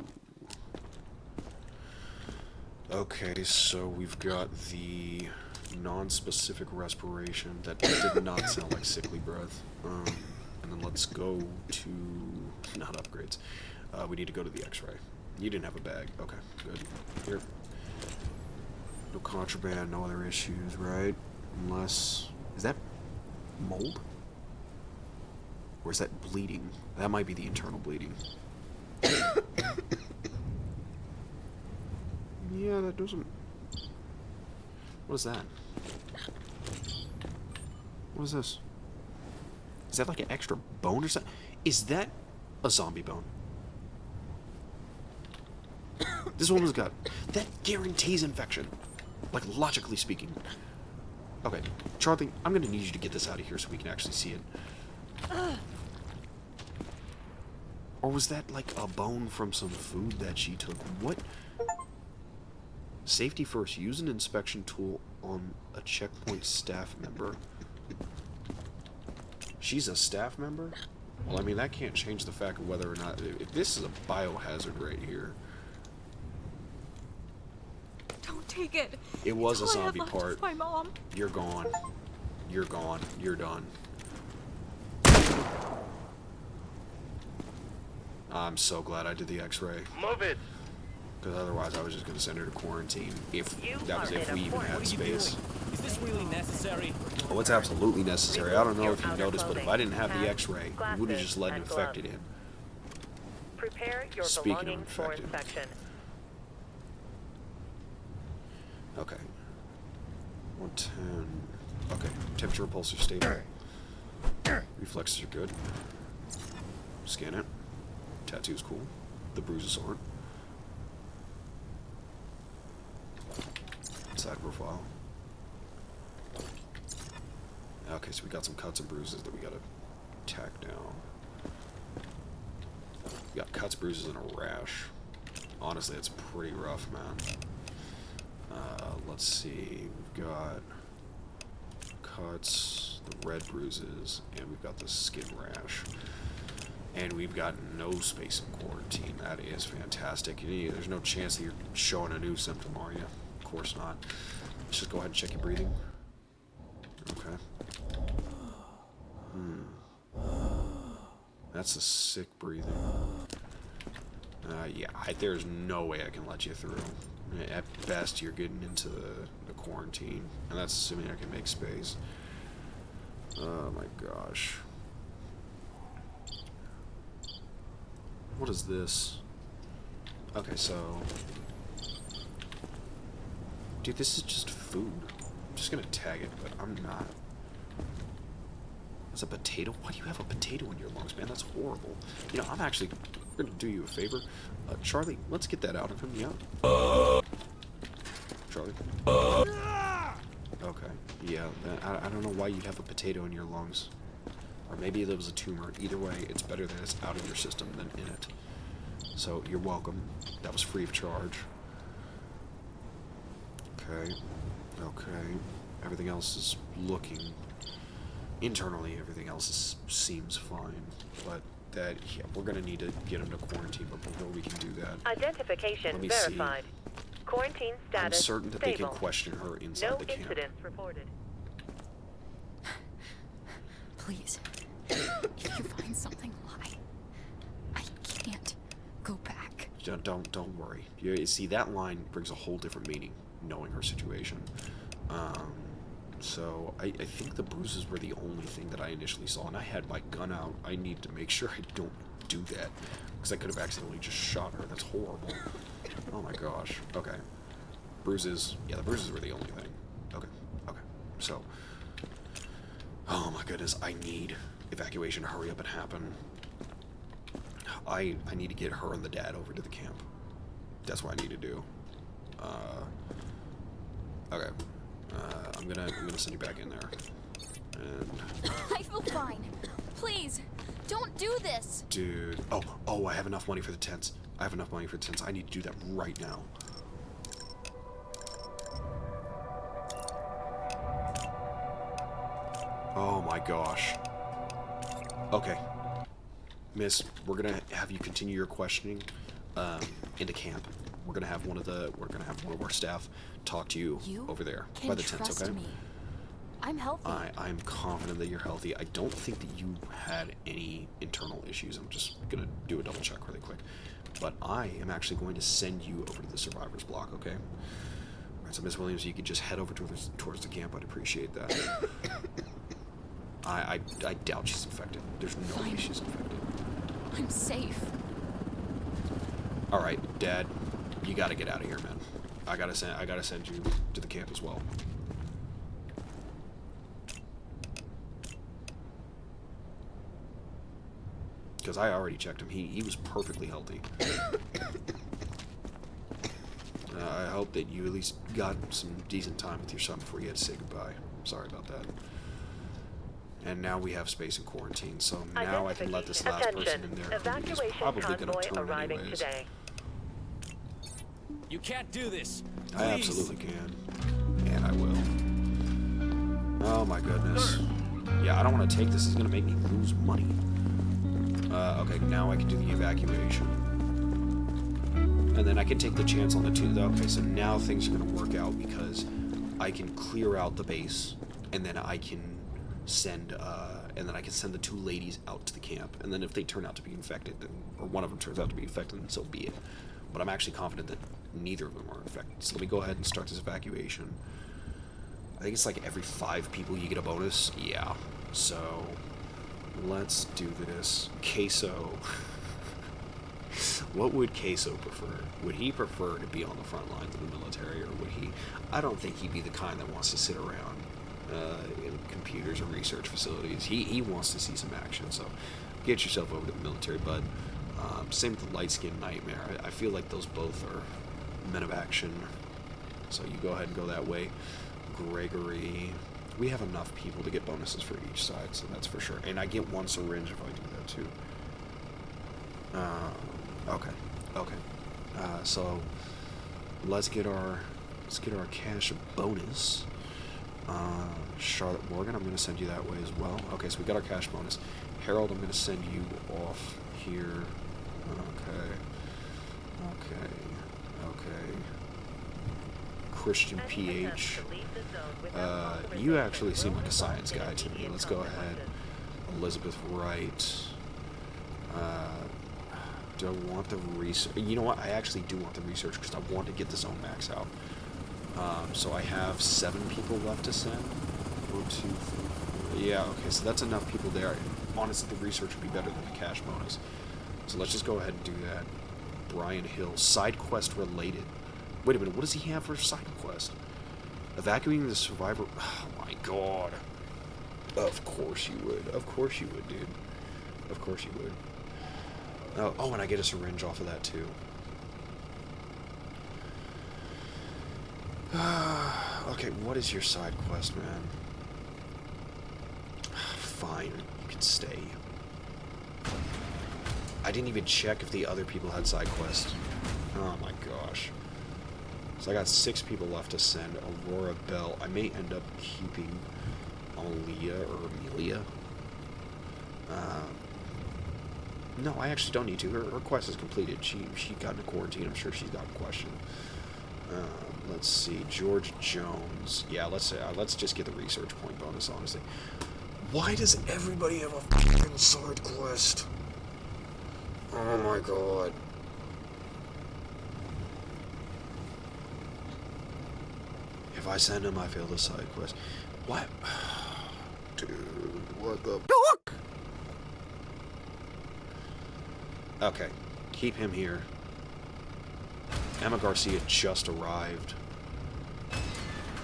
Okay, so we've got the non-specific respiration. That did not sound like sickly breath. And then let's go to... not upgrades. We need to go to the X-ray. You didn't have a bag. Okay, good. Here. No contraband, no other issues, right? Unless... is that mold? Or is that bleeding? That might be the internal bleeding. Yeah, that doesn't... what is that? What is this? Is that like an extra bone or something? Is that a zombie bone? This woman's got... that guarantees infection. Like, logically speaking. Okay, Charlie, I'm gonna need you to get this out of here so we can actually see it. Or was that like a bone from some food that she took? What? Safety first. Use an inspection tool on a checkpoint staff member. She's a staff member? Well, I mean, that can't change the fact of whether or not... if this is a biohazard right here. Don't take it. It was a It's all I have zombie left part. of my mom. You're gone. You're gone. You're done. I'm so glad I did the X-ray. Move it. Because otherwise I was just going to send her to quarantine. If You that was are if in we a even quarantine. had What are you space. doing? Is this really necessary? Oh, it's absolutely necessary. I don't know Remove if you your noticed, outer but if I didn't have clothing, the hats, X-ray, we would have just let an glasses, infected and in. Prepare your Speaking of belongings for infected. inspection. Okay. 110. Okay. Temperature and pulse are stable. Reflexes are good. Scan it. Tattoo's cool. The bruises aren't. Side profile. Okay, so we got some cuts and bruises that we gotta tack down. We got cuts, bruises, and a rash. Honestly, it's pretty rough, man. Let's see. We've got cuts, the red bruises, and we've got the skin rash. And we've got no space in quarantine. That is fantastic. There's no chance that you're showing a new symptom, are you? Of course not. Let's just go ahead and check your breathing. Okay. That's a sick breathing. Yeah, there's no way I can let you through. At best, you're getting into the quarantine. And that's assuming I can make space. Oh my gosh. What is this? Okay, so... Dude, this is just food. I'm just gonna tag it, but I'm not. That's a potato? Why do you have a potato in your lungs, man? That's horrible. You know, I'm actually gonna do you a favor. Charlie, let's get that out of him, yeah? Charlie? Okay, yeah, I don't know why you'd have a potato in your lungs. Or maybe there was a tumor. Either way, it's better that it's out of your system than in it. So, you're welcome. That was free of charge. Okay. Okay. Everything else is looking... Internally, everything else seems fine. But that, yeah, we're gonna need to get him to quarantine, but before we can do that... Identification verified. Quarantine status I'm certain that stable. they can question her inside the camp. No incidents reported. Please. If you find something, lie. I can't go back. Don't worry. You see, that line brings a whole different meaning, knowing her situation. So I think the bruises were the only thing that I initially saw, and I had my gun out. I need to make sure I don't do that, because I could have accidentally just shot her. That's horrible. Oh my gosh. Okay. Bruises. Yeah, the bruises were the only thing. Okay. Okay. So. Oh my goodness. I need evacuation to hurry up and happen. I need to get her and the dad over to the camp. That's what I need to do. Okay. I'm gonna send you back in there. And I feel fine. Please, don't do this. dude. Oh, I have enough money for the tents. I have enough money for the tents. I need to do that right now. Oh my gosh. Okay. Miss, we're gonna have you continue your questioning into camp. We're gonna have one of our staff talk to you over there by the tents, okay? Me. I'm healthy. I'm confident that you're healthy. I don't think that you had any internal issues. I'm just gonna do a double check really quick. But I am actually going to send you over to the survivors block, okay? Alright, so Miss Williams, you could just head over towards the camp. I'd appreciate that. I doubt she's infected. There's no way she's infected. I'm safe. Alright, Dad, you gotta get out of here, man. I gotta send you to the camp as well. Because I already checked him. He was perfectly healthy. I hope that you at least got some decent time with your son before you had to say goodbye. I'm sorry about that. And now we have space in quarantine, so now I can let this last person in there who is probably going to turn anyways. Today. You can't do this. I absolutely can. And I will. Oh my goodness. Yeah, I don't want to take this. It's going to make me lose money. Okay, now I can do the evacuation. And then I can take the chance on the two. Okay, so now things are going to work out because I can clear out the base, and then I can send the two ladies out to the camp. And then if they turn out to be infected, then, or one of them turns out to be infected, then so be it. But I'm actually confident that neither of them are infected. So let me go ahead and start this evacuation. I think it's like every 5 people you get a bonus. Yeah. So let's do this. Queso. What would Queso prefer? Would he prefer to be on the front lines of the military, or would he... I don't think he'd be the kind that wants to sit around in computers or research facilities. He wants to see some action, so get yourself over to the military, bud. Same with the light-skinned nightmare. I feel like those both are men of action, so you go ahead and go that way. Gregory... We have enough people to get bonuses for each side, so that's for sure. And I get 1 syringe if I do that, too. Okay. So, let's get our Let's get our cash bonus. Charlotte Morgan, I'm going to send you that way as well. Okay, so we got our cash bonus. Harold, I'm going to send you off here. Okay. Christian PH. You actually seem like a science guy to me. Let's go ahead. Elizabeth Wright. Do I want the research? You know what? I actually do want the research because I want to get the zone max out. So I have 7 people left to send. 1, 2, 3, 4. Yeah, okay, so that's enough people there. Honestly, the research would be better than the cash bonus. So let's just go ahead and do that. Brian Hill, side quest related. Wait a minute, what does he have for side quest? Evacuating the survivor. Oh my god. Of course you would. Of course you would, dude. Of course you would. Oh, and I get a syringe off of that too. Okay, what is your side quest, man? Fine, you can stay. I didn't even check if the other people had side quests. Oh my gosh. So I got 6 people left to send. Aurora Bell. I may end up keeping Aaliyah or Amelia. No, I actually don't need to. Her quest is completed. She got into quarantine. I'm sure she's got a question. Let's see. George Jones. Yeah, let's just get the research point bonus, honestly. Why does everybody have a fucking side quest? Oh my god. If I send him, I fail the side quest. What? Dude, what the fuck? Okay, keep him here. Emma Garcia just arrived.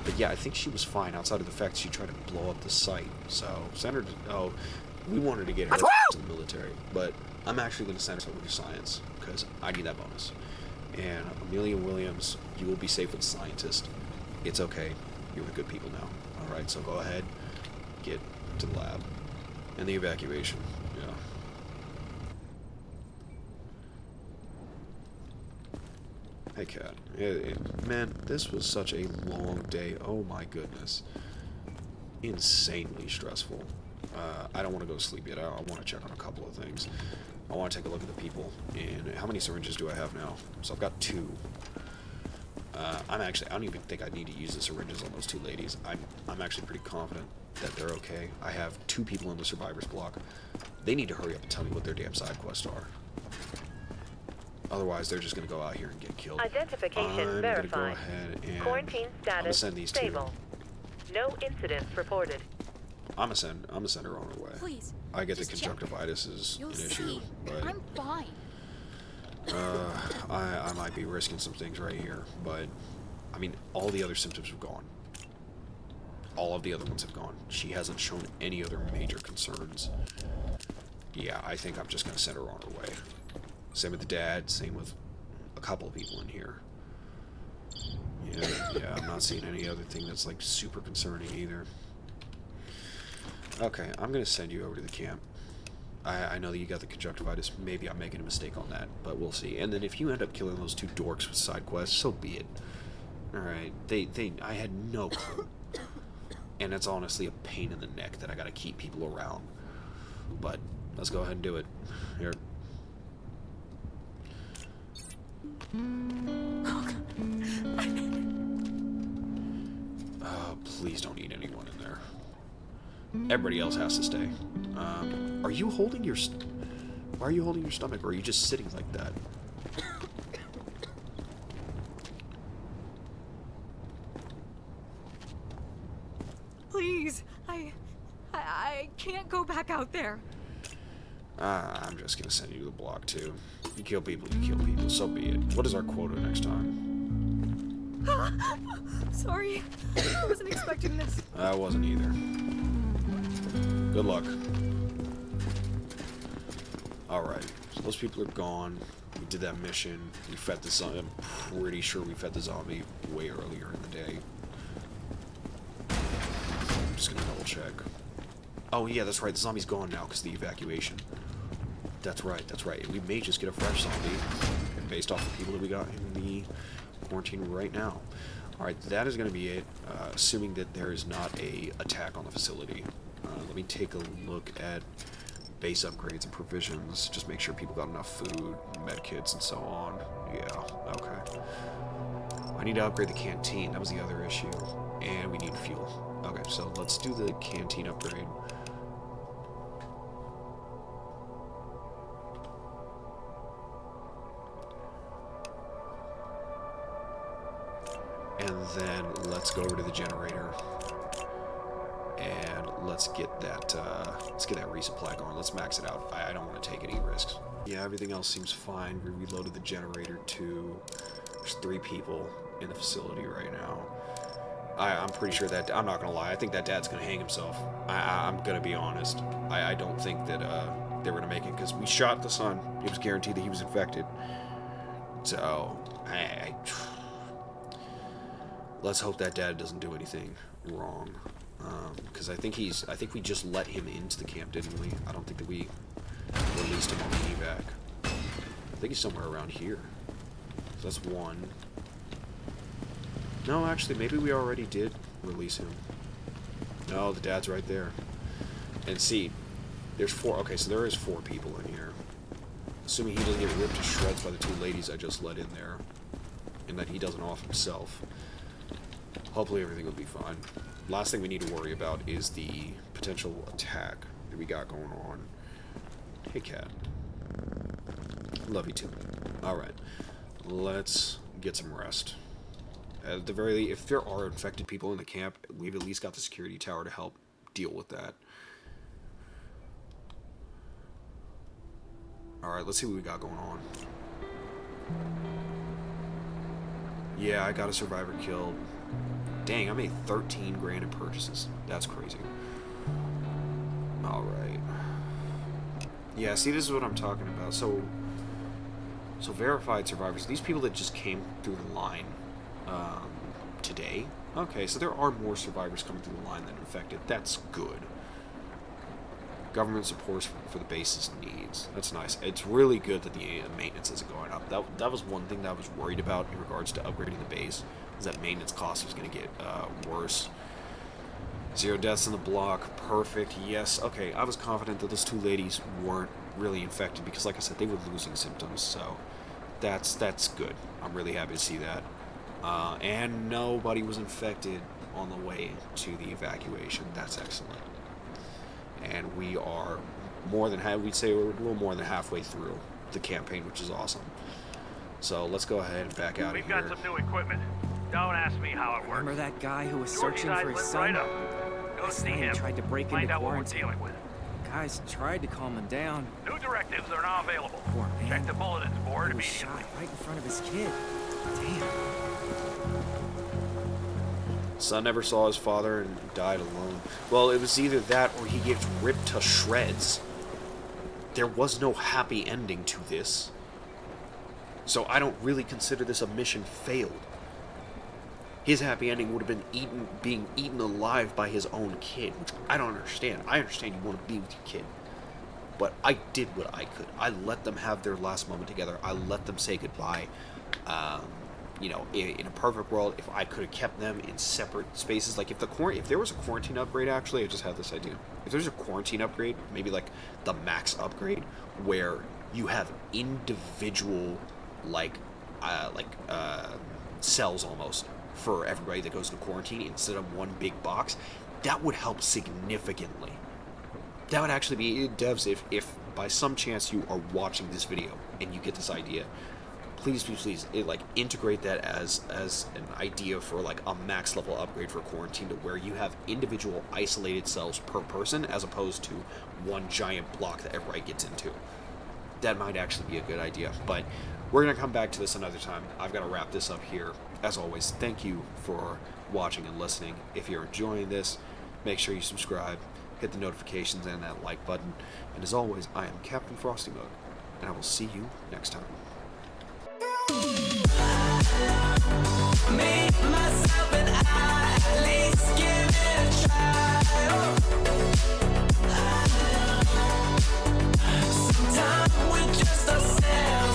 But yeah, I think she was fine outside of the fact she tried to blow up the site. So, send her to... Oh, we wanted to get her to the military. But I'm actually going to send her over to science, because I need that bonus. And Amelia Williams, you will be safe with the scientist. It's okay. You're with good people now. Alright, so go ahead. Get to the lab. And the evacuation. Yeah. Hey, Kat. Man, this was such a long day. Oh my goodness. Insanely stressful. I don't want to go to sleep yet. I want to check on a couple of things. I want to take a look at the people. And how many syringes do I have now? So I've got 2. I don't even think I need to use the syringes on those 2 ladies. I'm actually pretty confident that they're okay. I have 2 people in the survivors block. They need to hurry up and tell me what their damn side quests are. Otherwise, they're just going to go out here and get killed. Identification verified. I'm going to go ahead and Quarantine status send these stable. 2. No incidents reported. I'm gonna send her on her way. Please. I get the just conjunctivitis is You'll an see. issue, but I'm fine. I might be risking some things right here. But I mean, all the other symptoms have gone. All of the other ones have gone. She hasn't shown any other major concerns. Yeah, I think I'm just gonna send her on her way. Same with the dad. Same with a couple of people in here. Yeah, I'm not seeing any other thing that's like super concerning either. Okay, I'm gonna send you over to the camp. I know that you got the conjunctivitis. Maybe I'm making a mistake on that, but we'll see. And then if you end up killing those 2 dorks with side quests, so be it. Alright, I had no clue. And it's honestly a pain in the neck that I gotta keep people around. But let's go ahead and do it. Here. Oh, please don't eat anyone in there. Everybody else has to stay. Are you holding your... Why are you holding your stomach, or are you just sitting like that? Please, I can't go back out there. I'm just gonna send you to the block, too. You kill people, so be it. What is our quota next time? Sorry, I wasn't expecting this. I wasn't either. Good luck. Alright, so those people are gone. We did that mission. We fed the zombie. I'm pretty sure we fed the zombie way earlier in the day. I'm just gonna double check. Oh yeah, that's right. The zombie's gone now because of the evacuation. That's right, that's right. We may just get a fresh zombie based off the people that we got in the quarantine right now. Alright, that is going to be it, assuming that there is not a attack on the facility. Let me take a look at base upgrades and provisions, just make sure people got enough food, med kits, and so on. Yeah, okay. I need to upgrade the canteen, that was the other issue. And we need fuel. Okay, so let's do the canteen upgrade. And then let's go over to the generator. And let's get that resupply going. Let's max it out. I don't want to take any risks. Yeah, everything else seems fine. We reloaded the generator too. There's 3 people in the facility right now. I'm pretty sure that, I'm not gonna lie, I think that dad's gonna hang himself. I'm gonna be honest. I don't think that they were gonna make it, because we shot the son. It was guaranteed that he was infected. So, let's hope that dad doesn't do anything wrong. Because I think we just let him into the camp, didn't we? I don't think that we released him on the evac. I think he's somewhere around here. So that's 1. No, actually, maybe we already did release him. No, the dad's right there. And see, there's 4. Okay, so there is 4 people in here. Assuming he doesn't get ripped to shreds by the 2 ladies I just let in there. And that he doesn't off himself. Hopefully everything will be fine. Last thing we need to worry about is the potential attack that we got going on. Hey, cat. Love you too. Alright. Let's get some rest. At the very least, if there are infected people in the camp, we've at least got the security tower to help deal with that. Alright, let's see what we got going on. Yeah, I got a survivor killed. Dang, I made 13 grand in purchases. That's crazy. Alright. Yeah, see, this is what I'm talking about. So verified survivors. These people that just came through the line today. Okay, so there are more survivors coming through the line than infected. That's good. Government support for the base's needs. That's nice. It's really good that the maintenance isn't going up. That was one thing that I was worried about in regards to upgrading the base, is that maintenance cost was going to get worse. 0 deaths in the block. Perfect. Yes. Okay, I was confident that those 2 ladies weren't really infected because, like I said, they were losing symptoms, so that's good. I'm really happy to see that. And nobody was infected on the way to the evacuation. That's excellent. And we are more than we'd say we're a little more than halfway through the campaign, which is awesome. So let's go ahead and back out of here. We've got some new equipment. Don't ask me how it works. Remember that guy who was searching for his son? Right up. Go see him. Tried to break Find into out what we're quarantine. dealing with. Guys tried to calm him down. New directives are now available. Poor man. Check the bulletins board He was immediately. shot right in front of his kid. Damn. Son never saw his father and died alone. Well, it was either that or he gets ripped to shreds. There was no happy ending to this. So I don't really consider this a mission failed. His happy ending would have been being eaten alive by his own kid, which I don't understand. I understand you want to be with your kid. But I did what I could. I let them have their last moment together. I let them say goodbye. You know, in a perfect world, if I could have kept them in separate spaces, like if there was a quarantine upgrade, actually, I just had this idea. If there's a quarantine upgrade, maybe like the max upgrade, where you have individual, cells almost for everybody that goes into quarantine instead of one big box, that would help significantly. That would actually be, devs, if by some chance you are watching this video and you get this idea, please, integrate that as an idea for like a max level upgrade for quarantine, to where you have individual isolated cells per person as opposed to one giant block that everybody gets into. That might actually be a good idea, but we're going to come back to this another time. I've got to wrap this up here. As always, thank you for watching and listening. If you're enjoying this, make sure you subscribe, hit the notifications and that like button. And as always, I am Captain Frosty Mug, and I will see you next time. Me, myself, and I, at least give it a try. Sometimes we're just ourselves.